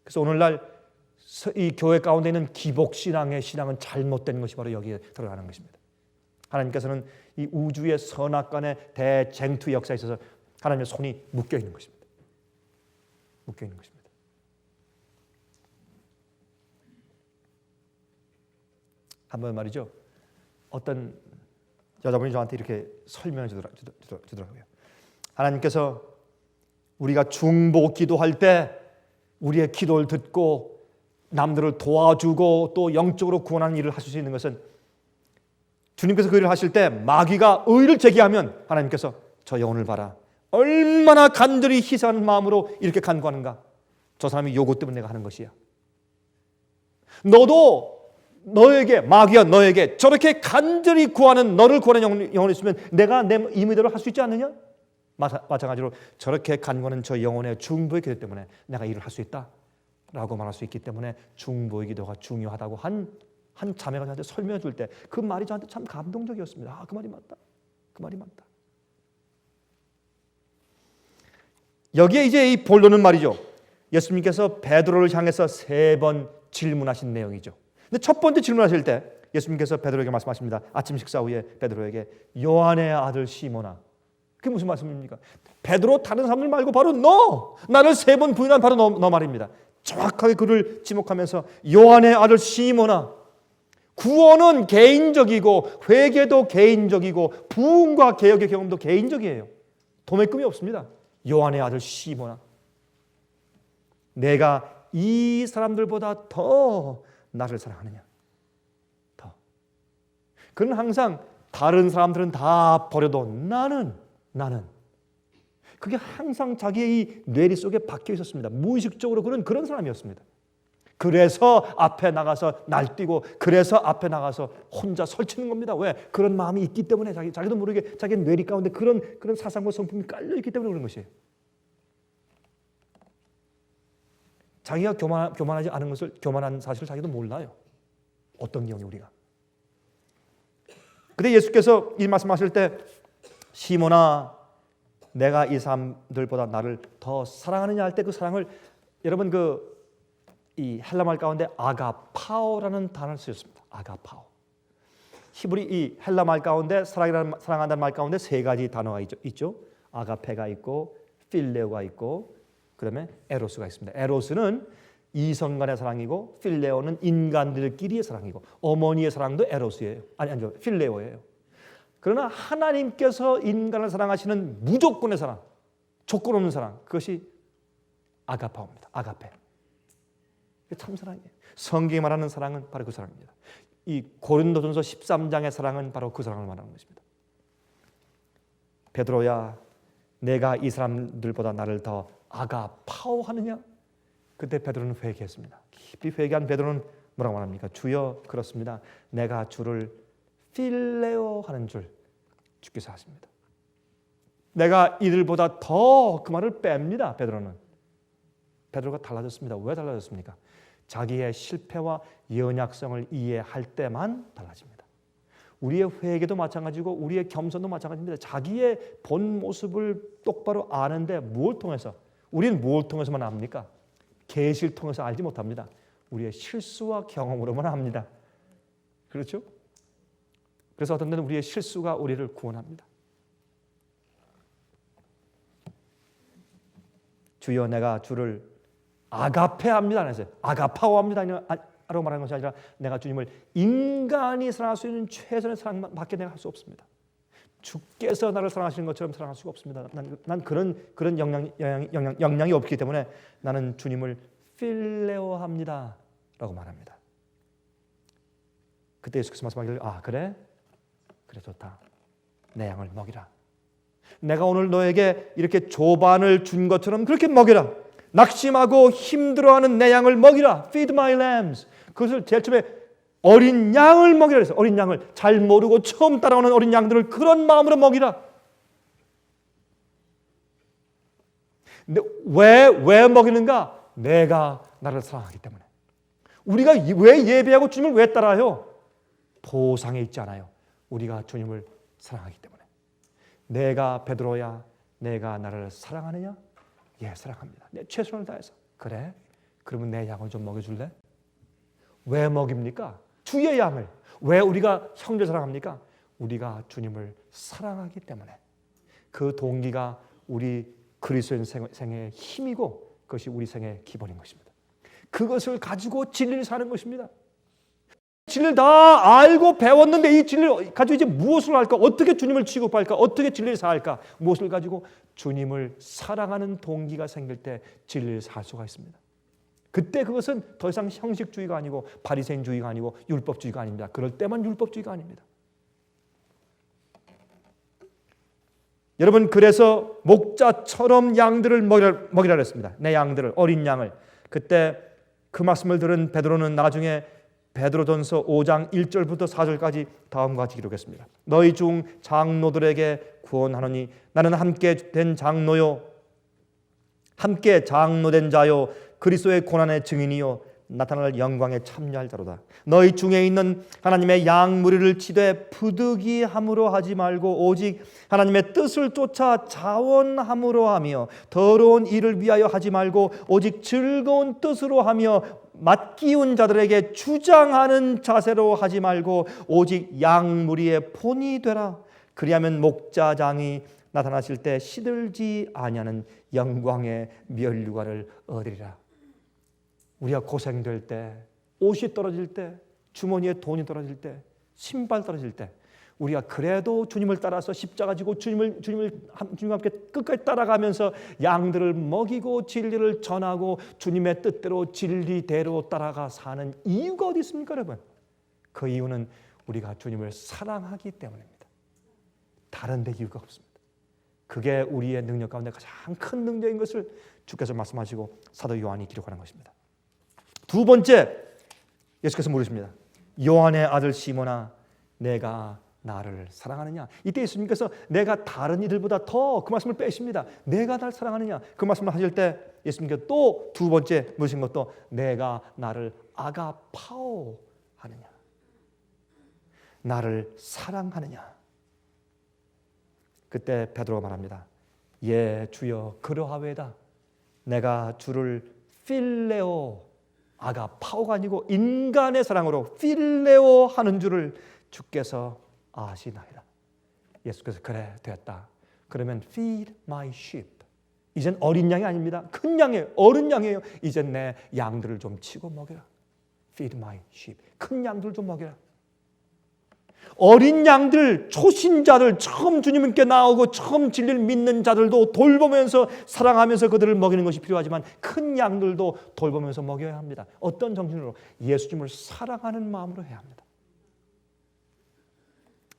그래서 오늘날 이 교회 가운데 있는 기복신앙의 신앙은 잘못된 것이 바로 여기에 들어가는 것입니다. 하나님께서는 이 우주의 선악간의 대쟁투 역사에 있어서 하나님의 손이 묶여 있는 것입니다. 묶여 있는 것입니다. 한번 말이죠. 어떤 여자분이 저한테 이렇게 설명해 주더라고요. 하나님께서 우리가 중보 기도할 때 우리의 기도를 듣고 남들을 도와주고 또 영적으로 구원하는 일을 하실 수 있는 것은 주님께서 그 일을 하실 때 마귀가 의를 제기하면 하나님께서 저 영혼을 봐라. 얼마나 간절히 희생하는 마음으로 이렇게 간구하는가. 저 사람이 요것 때문에 내가 하는 것이야. 너도 너에게 마귀가 너에게 저렇게 간절히 구하는 너를 구하는 영혼이 있으면 내가 내 임의대로 할 수 있지 않느냐? 마찬가지로 저렇게 간구하는 저 영혼의 중보의 기도 때문에 내가 일을 할 수 있다 라고 말할 수 있기 때문에 중보의 기도가 중요하다고 한 자매가 저한테 설명해 줄 때 그 말이 저한테 참 감동적이었습니다. 아, 그 말이 맞다. 그 말이 맞다. 여기에 이제 이 본론은 말이죠. 예수님께서 베드로를 향해서 3번 질문하신 내용이죠. 근데 첫 번째 질문하실 때 예수님께서 베드로에게 말씀하십니다. 아침 식사 후에 베드로에게 요한의 아들 시몬아. 그게 무슨 말씀입니까? 베드로 다른 사람들 말고 바로 너! 나를 3번 부인한 바로 너 말입니다. 정확하게 그를 지목하면서 요한의 아들 시몬아. 구원은 개인적이고 회개도 개인적이고 부흥과 개혁의 경험도 개인적이에요. 도매금이 없습니다. 요한의 아들 시몬아. 내가 이 사람들보다 더 나를 사랑하느냐? 더. 그는 항상 다른 사람들은 다 버려도 나는 그게 항상 자기의 이 뇌리 속에 박혀 있었습니다. 무의식적으로 그는 그런 사람이었습니다. 그래서 앞에 나가서 날뛰고 그래서 앞에 나가서 혼자 설치는 겁니다. 왜? 그런 마음이 있기 때문에 자기도 모르게 자기 뇌리 가운데 그런 사상과 성품이 깔려 있기 때문에 그런 것이에요. 자기가 교만하지 않은 것을 교만한 사실을 자기도 몰라요. 어떤 경우 우리가. 근데 예수께서 이 말씀하실 때 시몬아 내가 이 사람들보다 나를 더 사랑하느냐 할 때 그 사랑을 여러분 이 헬라말 가운데 아가파오라는 단어를 쓰였습니다. 아가파오. 히브리 이 헬라말 가운데 사랑한다는 말 가운데 3가지 단어가 있죠. 아가페가 있고 필레오가 있고 그다음에 에로스가 있습니다. 에로스는 이성 간의 사랑이고 필레오는 인간들끼리의 사랑이고 어머니의 사랑도 에로스예요. 아니죠. 필레오예요. 그러나 하나님께서 인간을 사랑하시는 무조건의 사랑, 조건 없는 사랑, 그것이 아가파오입니다. 아가페. 참 사랑이에요. 성경이 말하는 사랑은 바로 그 사랑입니다. 이 고린도전서 13장의 사랑은 바로 그 사랑을 말하는 것입니다. 베드로야, 내가 이 사람들보다 나를 더 아가파오하느냐? 그때 베드로는 회개했습니다. 깊이 회개한 베드로는 뭐라고 말합니까? 주여, 그렇습니다. 내가 주를 필레오 하는 줄 주께서 하십니다. 내가 이들보다 더 그 말을 뺍니다. 베드로가 달라졌습니다. 왜 달라졌습니까? 자기의 실패와 연약성을 이해할 때만 달라집니다. 우리의 회개도 마찬가지고 우리의 겸손도 마찬가지입니다. 자기의 본 모습을 똑바로 아는데 뭘 통해서? 우리는 뭘 통해서만 압니까? 계시를 통해서 알지 못합니다. 우리의 실수와 경험으로만 압니다. 그렇죠? 그래서 어떤 때는 우리의 실수가 우리를 구원합니다. 주여 내가 주를 아가페합니다. 그래서 아가파오합니다. 라고 말하는 것이 아니라 내가 주님을 인간이 사랑할 수 있는 최선의 사랑밖에 내가 할 수 없습니다. 주께서 나를 사랑하시는 것처럼 사랑할 수가 없습니다. 난 그런 역량이 없기 때문에 나는 주님을 필레오합니다. 라고 말합니다. 그때 예수께서 말씀하기를 그래 좋다. 내 양을 먹이라. 내가 오늘 너에게 이렇게 조반을 준 것처럼 그렇게 먹여라. 낙심하고 힘들어하는 내 양을 먹이라. Feed my lambs. 그것을 제일 처음에 어린 양을 먹이라 그랬어요. 어린 양을 잘 모르고 처음 따라오는 어린 양들을 그런 마음으로 먹이라. 근데 왜 먹이는가? 내가 나를 사랑하기 때문에. 우리가 왜 예배하고 주님을 왜 따라요? 보상에 있지 않아요. 우리가 주님을 사랑하기 때문에. 내가 베드로야, 내가 나를 사랑하느냐? 예, 사랑합니다. 내 최선을 다해서. 그래? 그러면 내 양을 좀 먹여줄래? 왜 먹입니까? 주의 양을. 왜 우리가 형제 사랑합니까? 우리가 주님을 사랑하기 때문에. 그 동기가 우리 그리스도인 생애의 힘이고 그것이 우리 생애의 기본인 것입니다. 그것을 가지고 진리를 사는 것입니다. 진리를 다 알고 배웠는데 이 진리를 가지고 이제 무엇을 할까? 어떻게 주님을 취급할까? 어떻게 진리를 사할까? 무엇을 가지고 주님을 사랑하는 동기가 생길 때 진리를 살 수가 있습니다. 그때 그것은 더 이상 형식주의가 아니고 바리새인주의가 아니고 율법주의가 아닙니다. 그럴 때만 율법주의가 아닙니다. 여러분, 그래서 목자처럼 양들을 먹이라 그랬습니다. 내 양들을, 어린 양을. 그때 그 말씀을 들은 베드로는 나중에 베드로전서 5장 1절부터 4절까지 다음과 같이 기록했습니다. 너희 중 장로들에게 구원하노니 나는 함께 된 장로요, 함께 장로된 자요, 그리스도의 고난의 증인이요, 나타날 영광에 참여할 자로다. 너희 중에 있는 하나님의 양 무리를 치되 부득이함으로 하지 말고 오직 하나님의 뜻을 쫓아 자원함으로 하며 더러운 일을 위하여 하지 말고 오직 즐거운 뜻으로 하며 맡기운 자들에게 주장하는 자세로 하지 말고 오직 양 무리의 본이 되라. 그리하면 목자장이 나타나실 때 시들지 아니하는 영광의 면류관을 얻으리라. 우리가 고생될 때, 옷이 떨어질 때, 주머니에 돈이 떨어질 때, 신발 떨어질 때, 우리가 그래도 주님을 따라서 십자가 지고 주님과 함께 끝까지 따라가면서 양들을 먹이고 진리를 전하고 주님의 뜻대로 진리대로 따라가 사는 이유가 어디 있습니까, 여러분? 그 이유는 우리가 주님을 사랑하기 때문입니다. 다른 데 이유가 없습니다. 그게 우리의 능력 가운데 가장 큰 능력인 것을 주께서 말씀하시고 사도 요한이 기록하는 것입니다. 두 번째, 예수께서 물으십니다. 요한의 아들 시몬아, 내가 나를 사랑하느냐? 이때 예수님께서 내가 다른 이들보다 더 그 말씀을 빼십니다. 내가 나를 사랑하느냐? 그 말씀을 하실 때 예수님께서 또 두 번째 물으신 것도 내가 나를 아가파오 하느냐? 나를 사랑하느냐? 그때 베드로가 말합니다. 예, 주여, 그러하외다. 내가 주를 필레오, 아가파오가 아니고 인간의 사랑으로 필레오 하는 줄을 주께서 아시나이다. 예수께서 그래, 됐다. 그러면 feed my sheep. 이젠 어린 양이 아닙니다. 큰 양이에요. 어른 양이에요. 이젠 내 양들을 좀 치고 먹여라. feed my sheep. 큰 양들 좀 먹여라. 어린 양들, 초신자들, 처음 주님께 나오고 처음 진리를 믿는 자들도 돌보면서 사랑하면서 그들을 먹이는 것이 필요하지만 큰 양들도 돌보면서 먹여야 합니다. 어떤 정신으로? 예수님을 사랑하는 마음으로 해야 합니다.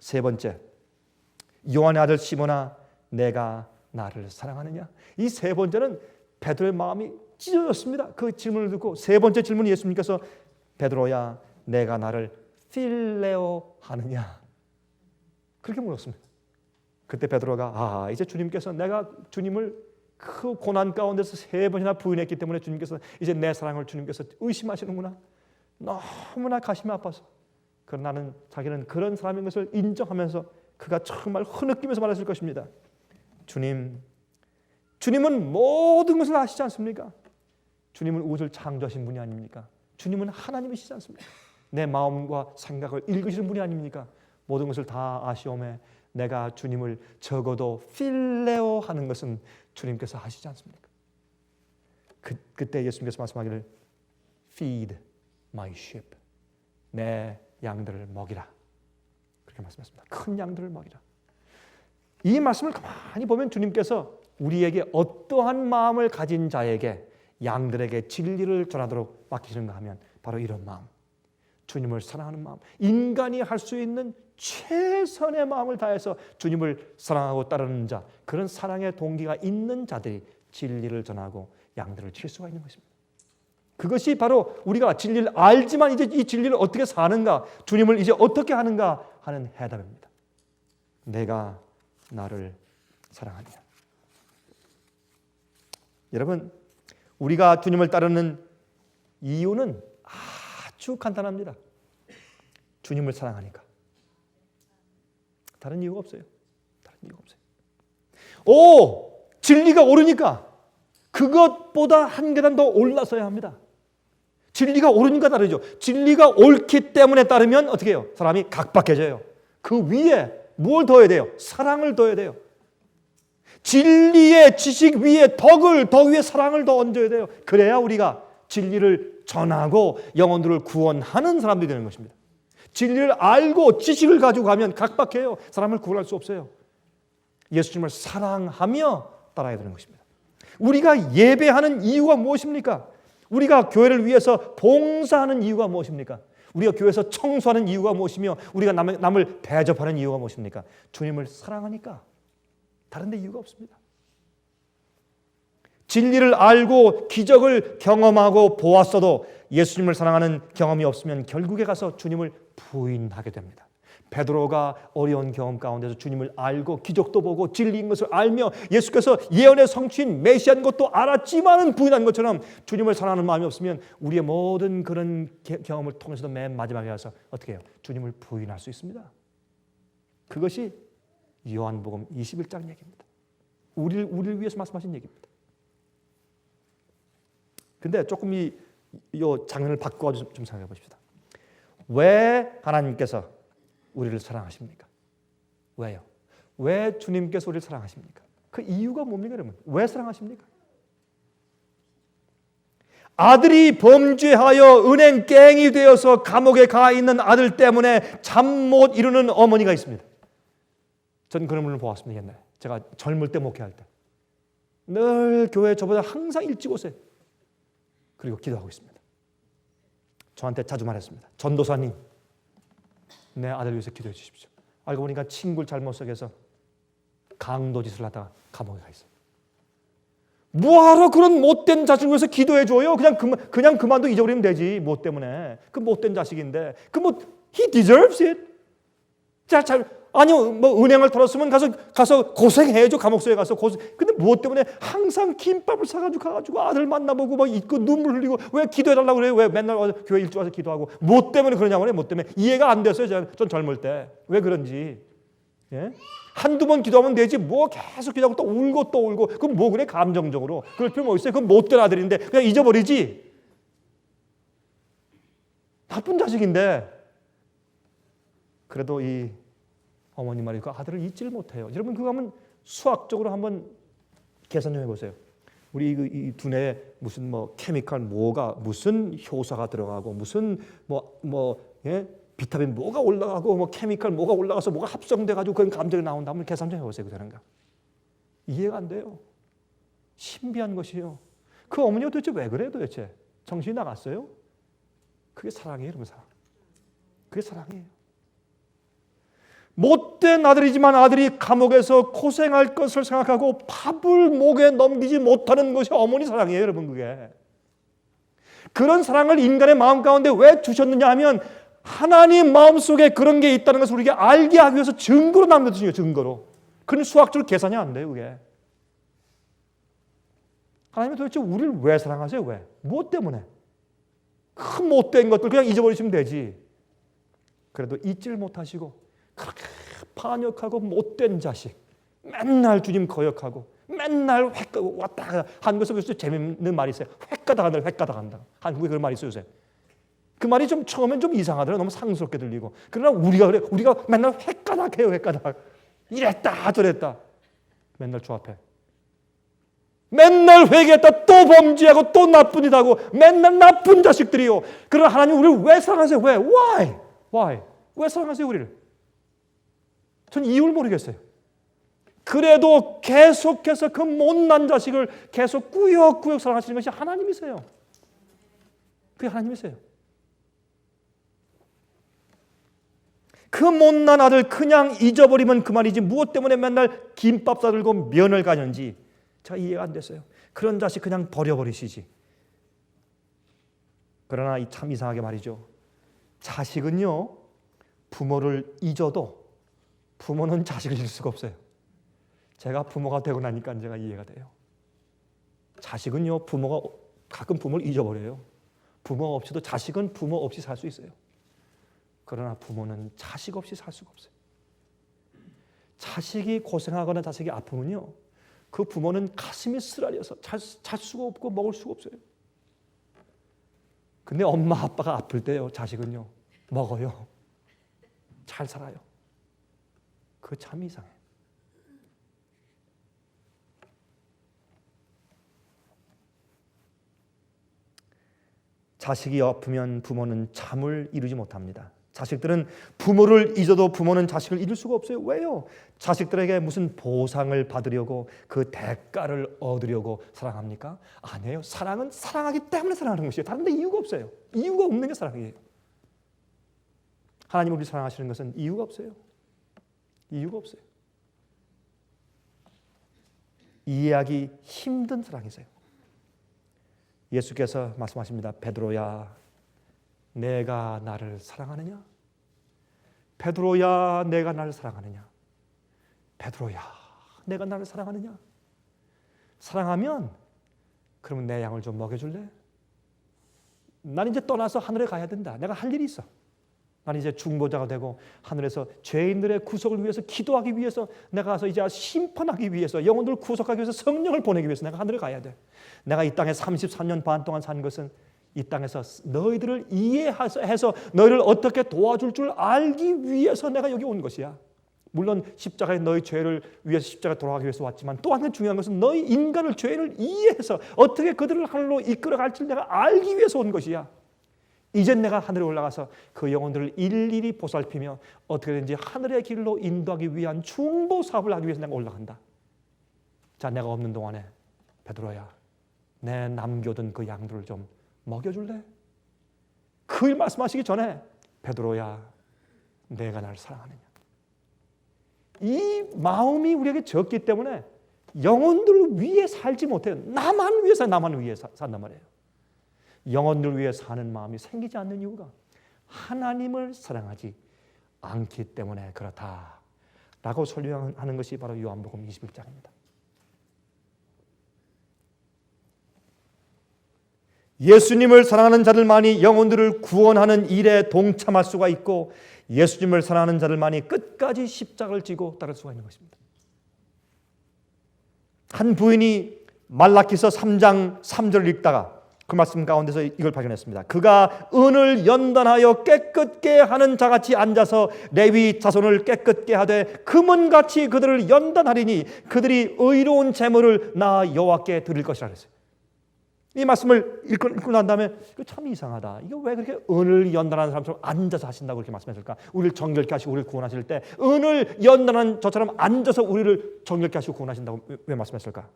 세 번째, 요한의 아들 시몬아, 내가 나를 사랑하느냐? 이 세 번째는 베드로의 마음이 찢어졌습니다. 그 질문을 듣고 세 번째 질문 예수님께서 베드로야, 내가 나를 필레오 하느냐? 그렇게 물었습니다. 그때 베드로가 이제 주님께서 내가 주님을 그 고난 가운데서 세 번이나 부인했기 때문에 주님께서 이제 내 사랑을 주님께서 의심하시는구나. 너무나 가슴이 아파서. 그러나 나는 자기는 그런 사람인 것을 인정하면서 그가 정말 흐느끼면서 말했을 것입니다. 주님은 모든 것을 아시지 않습니까? 주님은 우주를 창조하신 분이 아닙니까? 주님은 하나님이시지 않습니까? 내 마음과 생각을 읽으시는 분이 아닙니까? 모든 것을 다 아시오매 내가 주님을 적어도 필레오 하는 것은 주님께서 하시지 않습니까? 그때 예수님께서 말씀하기를 Feed my sheep. 내 양들을 먹이라. 그렇게 말씀하셨습니다. 큰 양들을 먹이라. 이 말씀을 가만히 보면 주님께서 우리에게 어떠한 마음을 가진 자에게 양들에게 진리를 전하도록 맡기시는가 하면 바로 이런 마음, 주님을 사랑하는 마음, 인간이 할 수 있는 최선의 마음을 다해서 주님을 사랑하고 따르는 자, 그런 사랑의 동기가 있는 자들이 진리를 전하고 양들을 칠 수가 있는 것입니다. 그것이 바로 우리가 진리를 알지만 이제 이 진리를 어떻게 사는가, 주님을 이제 어떻게 하는가 하는 해답입니다. 내가 나를 사랑하냐. 여러분, 우리가 주님을 따르는 이유는 아주 간단합니다. 주님을 사랑하니까. 다른 이유가 없어요. 다른 이유가 없어요. 진리가 옳으니까. 그것보다 한 계단 더 올라서야 합니다. 진리가 옳으니까 따르죠. 진리가 옳기 때문에 따르면 어떻게 해요? 사람이 각박해져요. 그 위에 뭘 더해야 돼요? 사랑을 더해야 돼요. 진리의 지식 위에 덕 위에 사랑을 더 얹어야 돼요. 그래야 우리가 진리를 전하고 영혼들을 구원하는 사람들이 되는 것입니다. 진리를 알고 지식을 가지고 가면 각박해요. 사람을 구원할 수 없어요. 예수님을 사랑하며 따라야 되는 것입니다. 우리가 예배하는 이유가 무엇입니까? 우리가 교회를 위해서 봉사하는 이유가 무엇입니까? 우리가 교회에서 청소하는 이유가 무엇이며 우리가 남을 대접하는 이유가 무엇입니까? 주님을 사랑하니까. 다른 데 이유가 없습니다. 진리를 알고 기적을 경험하고 보았어도 예수님을 사랑하는 경험이 없으면 결국에 가서 주님을 부인하게 됩니다. 베드로가 어려운 경험 가운데서 주님을 알고 기적도 보고 진리인 것을 알며 예수께서 예언의 성취인 메시아인 것도 알았지만은 부인한 것처럼 주님을 사랑하는 마음이 없으면 우리의 모든 그런 경험을 통해서도 맨 마지막에 가서 어떻게 해요? 주님을 부인할 수 있습니다. 그것이 요한복음 21장 얘기입니다. 우리를 위해서 말씀하신 얘기입니다. 근데 조금 이 장면을 바꿔 좀 생각해 보십시다. 왜 하나님께서 우리를 사랑하십니까? 왜요? 왜 주님께서 우리를 사랑하십니까? 그 이유가 뭡니까, 여러분? 왜 사랑하십니까? 아들이 범죄하여 은행갱이 되어서 감옥에 가 있는 아들 때문에 잠 못 이루는 어머니가 있습니다. 전 그런 분을 보았습니다. 옛날에 제가 젊을 때 목회할 때 늘 교회 저보다 항상 일찍 오세요. 그리고 기도하고 있습니다. 저한테 자주 말했습니다. 전도사님, 내 아들 위해서 기도해 주십시오. 알고 보니까 친구를 잘못 속여서 강도짓을 하다가 감옥에 가 있어요. 뭐하러 그런 못된 자식을 위해서 기도해 줘요? 그냥 그만둬 잊어버리면 되지. 뭐 때문에? 그 못된 자식인데. he deserves it. 아니요, 은행을 털었으면 가서 고생해야죠. 감옥소에 가서 근데 무엇 때문에 항상 김밥을 사가지고 아들 만나보고 있고 눈물 흘리고 왜 기도해달라고 그래요? 왜 맨날 교회 일찍 와서 기도하고 무엇 때문에 그러냐고 그래요? 뭐 때문에? 이해가 안 됐어요. 전 젊을 때. 왜 그런지. 예? 한두 번 기도하면 되지. 뭐 계속 기도하고 또 울고. 그럼 뭐 그래? 감정적으로. 그럴 필요 뭐 있어요? 그건 못된 아들인데 그냥 잊어버리지. 나쁜 자식인데. 그래도 이 어머니 말이 그 아들을 잊지를 못해요. 여러분 그거 한번 수학적으로 한번 계산 좀 해보세요. 우리 이 두뇌에 무슨 케미칼 무슨 효소가 들어가고 무슨 비타민 뭐가 올라가고 케미칼 뭐가 올라가서 뭐가 합성돼 가지고 그런 감정이 나온다. 한번 계산 좀 해보세요. 그 되는가? 이해가 안 돼요. 신비한 것이에요. 그 어머니가 도대체 왜 그래요? 도대체 정신이 나갔어요? 그게 사랑이에요, 여러분. 사랑. 그게 사랑이에요. 못된 아들이지만 아들이 감옥에서 고생할 것을 생각하고 밥을 목에 넘기지 못하는 것이 어머니 사랑이에요, 여러분. 그게. 그런 사랑을 인간의 마음 가운데 왜 주셨느냐 하면 하나님 마음속에 그런 게 있다는 것을 우리가 알게 하기 위해서 증거로 남겨주신 거예요. 증거로. 그건 수학적으로 계산이 안 돼요. 그게. 하나님은 도대체 우리를 왜 사랑하세요? 왜? 무엇 때문에? 큰 못된 것들 그냥 잊어버리시면 되지. 그래도 잊지를 못하시고 그렇게 반역하고 못된 자식, 맨날 주님 거역하고 맨날 왔다 한 것을 그래서 재밌는 말이 있어요. 획가닥한다. 한국에 그런 말이 있어요. 요새. 그 말이 좀 처음엔 좀 이상하더라고요. 너무 상스럽게 들리고. 그러나 우리가 맨날 획가닥해요. 이랬다 저랬다. 맨날 주 앞에. 맨날 회개했다 또 범죄하고 또 나쁜 일 하고 맨날 나쁜 자식들이요. 그러나 하나님 우리를 왜 사랑하세요? 왜? Why? 왜 사랑하세요 우리를? 전 이유를 모르겠어요. 그래도 계속해서 그 못난 자식을 계속 꾸역꾸역 사랑하시는 것이 하나님이세요. 그게 하나님이세요. 그 못난 아들 그냥 잊어버리면 그만이지 무엇 때문에 맨날 김밥 싸들고 면을 가는지 제가 이해가 안 됐어요. 그런 자식 그냥 버려버리시지. 그러나 참 이상하게 말이죠. 자식은요 부모를 잊어도 부모는 자식을 잊을 수가 없어요. 제가 부모가 되고 나니까 제가 이해가 돼요. 자식은요 부모가 가끔 부모를 잊어버려요. 부모가 없이도 자식은 부모 없이 살 수 있어요. 그러나 부모는 자식 없이 살 수가 없어요. 자식이 고생하거나 자식이 아프면요 그 부모는 가슴이 쓰라려서 잘 수가 없고 먹을 수가 없어요. 근데 엄마 아빠가 아플 때요 자식은요 먹어요. 잘 살아요. 그거 참 이상해. 자식이 아프면 부모는 잠을 이루지 못합니다. 자식들은 부모를 잊어도 부모는 자식을 잊을 수가 없어요. 왜요? 자식들에게 무슨 보상을 받으려고 그 대가를 얻으려고 사랑합니까? 아니에요. 사랑은 사랑하기 때문에 사랑하는 것이에요. 다른 데 이유가 없어요. 이유가 없는 게 사랑이에요. 하나님을 우리 사랑하시는 것은 이유가 없어요. 이유가 없어요. 이해하기 힘든 사랑이세요. 예수께서 말씀하십니다. 베드로야 내가 나를 사랑하느냐? 베드로야 내가 나를 사랑하느냐? 베드로야 내가 나를 사랑하느냐? 사랑하면 그러면 내 양을 좀 먹여줄래? 난 이제 떠나서 하늘에 가야 된다. 내가 할 일이 있어. 난 이제 중보자가 되고 하늘에서 죄인들의 구속을 위해서 기도하기 위해서 내가 가서 이제 심판하기 위해서 영혼들을 구속하기 위해서 성령을 보내기 위해서 내가 하늘에 가야 돼. 내가 이 땅에 33년 반 동안 산 것은 이 땅에서 너희들을 이해해서 너희를 어떻게 도와줄 줄 알기 위해서 내가 여기 온 것이야. 물론 십자가에 너희 죄를 위해서 십자가에 돌아가기 위해서 왔지만 또 한 중요한 것은 너희 인간을 죄를 이해해서 어떻게 그들을 하늘로 이끌어갈지 내가 알기 위해서 온 것이야. 이젠 내가 하늘에 올라가서 그 영혼들을 일일이 보살피며 어떻게든지 하늘의 길로 인도하기 위한 중보 사업을 하기 위해서 내가 올라간다. 자, 내가 없는 동안에 베드로야 내 남겨둔 그 양들을 좀 먹여줄래? 그 일 말씀하시기 전에 베드로야 내가 나를 사랑하느냐? 이 마음이 우리에게 적기 때문에 영혼들을 위해 살지 못해요. 나만 위해 산단 말이에요. 영혼들을 위해 사는 마음이 생기지 않는 이유가 하나님을 사랑하지 않기 때문에 그렇다라고 설명하는 것이 바로 요한복음 21장입니다. 예수님을 사랑하는 자들만이 영혼들을 구원하는 일에 동참할 수가 있고 예수님을 사랑하는 자들만이 끝까지 십자가를 지고 따를 수가 있는 것입니다. 한 부인이 말라기서 3장 3절을 읽다가 그 말씀 가운데서 이걸 발견했습니다. 그가 은을 연단하여 깨끗게 하는 자같이 앉아서 레위 자손을 깨끗게 하되 금은같이 그들을 연단하리니 그들이 의로운 제물을 나 여호와께 드릴 것이라 그랬어요. 이 말씀을 읽고 난 다음에 이거 참 이상하다. 이거 왜 그렇게 은을 연단하는 사람처럼 앉아서 하신다고 그렇게 말씀했을까? 우리를 정결케 하시고 우리를 구원하실 때 은을 연단하는 저처럼 앉아서 우리를 정결케 하시고 구원하신다고 왜 말씀했을까?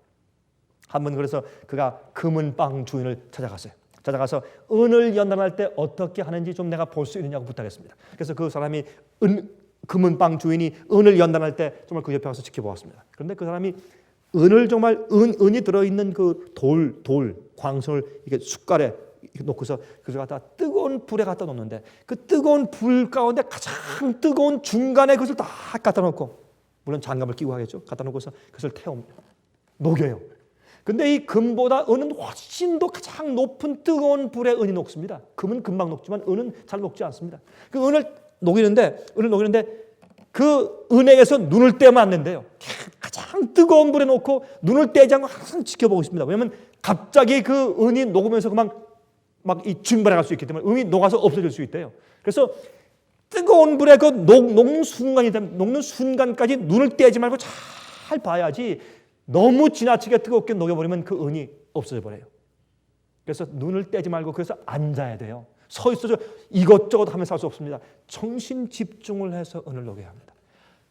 한번 그래서 그가 금은방 주인을 찾아가서 은을 연단할 때 어떻게 하는지 좀 내가 볼 수 있느냐고 부탁했습니다. 그래서 그 사람이 금은방 주인이 은을 연단할 때 정말 그 옆에 가서 지켜보았습니다. 그런데 그 사람이 은을 정말 은이 들어있는 그 돌 광선을 이렇게 숟갈에 이렇게 놓고서 그걸 갖다 뜨거운 불에 갖다 놓는데 그 뜨거운 불 가운데 가장 뜨거운 중간에 그것을 다 갖다 놓고 물론 장갑을 끼고 하겠죠. 갖다 놓고서 그것을 녹여요. 근데 이 금보다 은은 훨씬 더 가장 높은 뜨거운 불에 은이 녹습니다. 금은 금방 녹지만 은은 잘 녹지 않습니다. 그 은을 녹이는데 그 은에게서 눈을 떼면 안 된대요. 가장 뜨거운 불에 놓고 눈을 떼지 않고 항상 지켜보고 있습니다. 왜냐하면 갑자기 그 은이 녹으면서 막 이 증발해 갈 수 있기 때문에 은이 녹아서 없어질 수 있대요. 그래서 뜨거운 불에 녹는 순간까지 눈을 떼지 말고 잘 봐야지 너무 지나치게 뜨겁게 녹여버리면 그 은이 없어져 버려요. 그래서 눈을 떼지 말고 그래서 앉아야 돼요. 서 있어서 이것저것 하면서 할 수 없습니다. 정신 집중을 해서 은을 녹여야 합니다.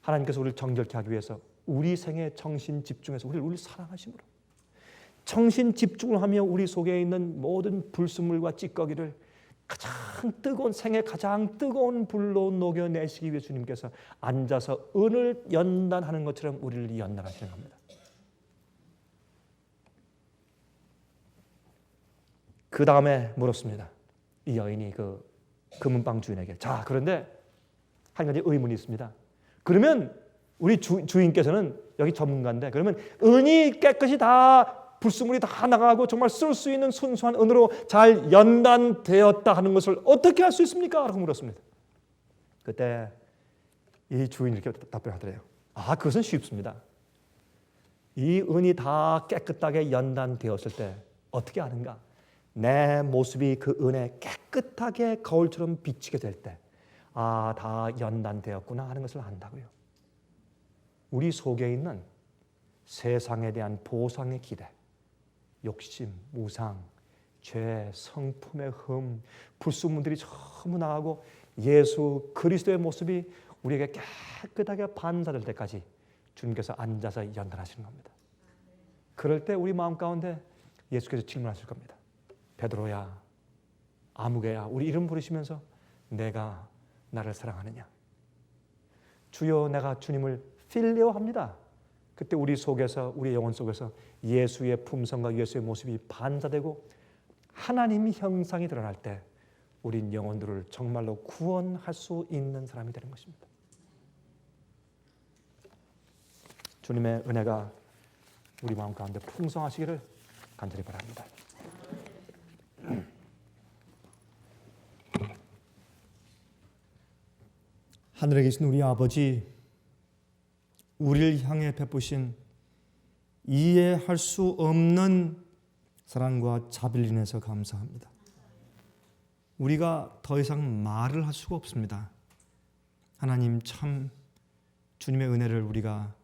하나님께서 우리를 정결케 하기 위해서 우리 생에 정신 집중해서 우리를 사랑하심으로 정신 집중을 하며 우리 속에 있는 모든 불순물과 찌꺼기를 가장 뜨거운 생에 가장 뜨거운 불로 녹여내시기 위해 주님께서 앉아서 은을 연단하는 것처럼 우리를 연단하시는 겁니다. 그 다음에 물었습니다. 이 여인이 그 금은방 주인에게. 자, 그런데 한 가지 의문이 있습니다. 그러면 우리 주인께서는 여기 전문가인데 그러면 은이 깨끗이 다 불순물이 다 나가고 정말 쓸 수 있는 순수한 은으로 잘 연단되었다 하는 것을 어떻게 할 수 있습니까? 라고 물었습니다. 그때 이 주인이 이렇게 답변하더래요. 아, 그것은 쉽습니다. 이 은이 다 깨끗하게 연단되었을 때 어떻게 하는가? 내 모습이 그 은에 깨끗하게 거울처럼 비치게 될 때, 아, 다 연단되었구나 하는 것을 안다고요. 우리 속에 있는 세상에 대한 보상의 기대, 욕심, 우상, 죄, 성품의 흠, 불순물들이 전부 나가고 예수 그리스도의 모습이 우리에게 깨끗하게 반사될 때까지 주님께서 앉아서 연단하시는 겁니다. 그럴 때 우리 마음 가운데 예수께서 질문하실 겁니다. 베드로야, 아무개야, 우리 이름 부르시면서 내가 나를 사랑하느냐? 주여, 내가 주님을 필레오합니다. 그때 우리 속에서, 우리 영혼 속에서 예수의 품성과 예수의 모습이 반사되고 하나님의 형상이 드러날 때 우린 영혼들을 정말로 구원할 수 있는 사람이 되는 것입니다. 주님의 은혜가 우리 마음 가운데 풍성하시기를 간절히 바랍니다. 하늘에 계신 우리 아버지, 우리를 향해 베푸신 이해할 수 없는 사랑과 자비를 인해서 감사합니다. 우리가 더 이상 말을 할 수가 없습니다. 하나님, 참 주님의 은혜를 우리가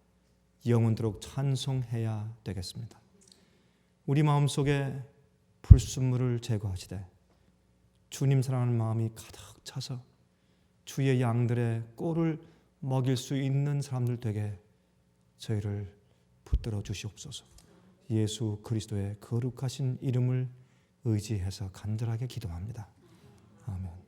영원토록 찬송해야 되겠습니다. 우리 마음속에 불순물을 제거하시되 주님 사랑하는 마음이 가득 차서 주의 양들의 꼴을 먹일 수 있는 사람들 되게 저희를 붙들어 주시옵소서. 예수 그리스도의 거룩하신 이름을 의지해서 간절하게 기도합니다. 아멘.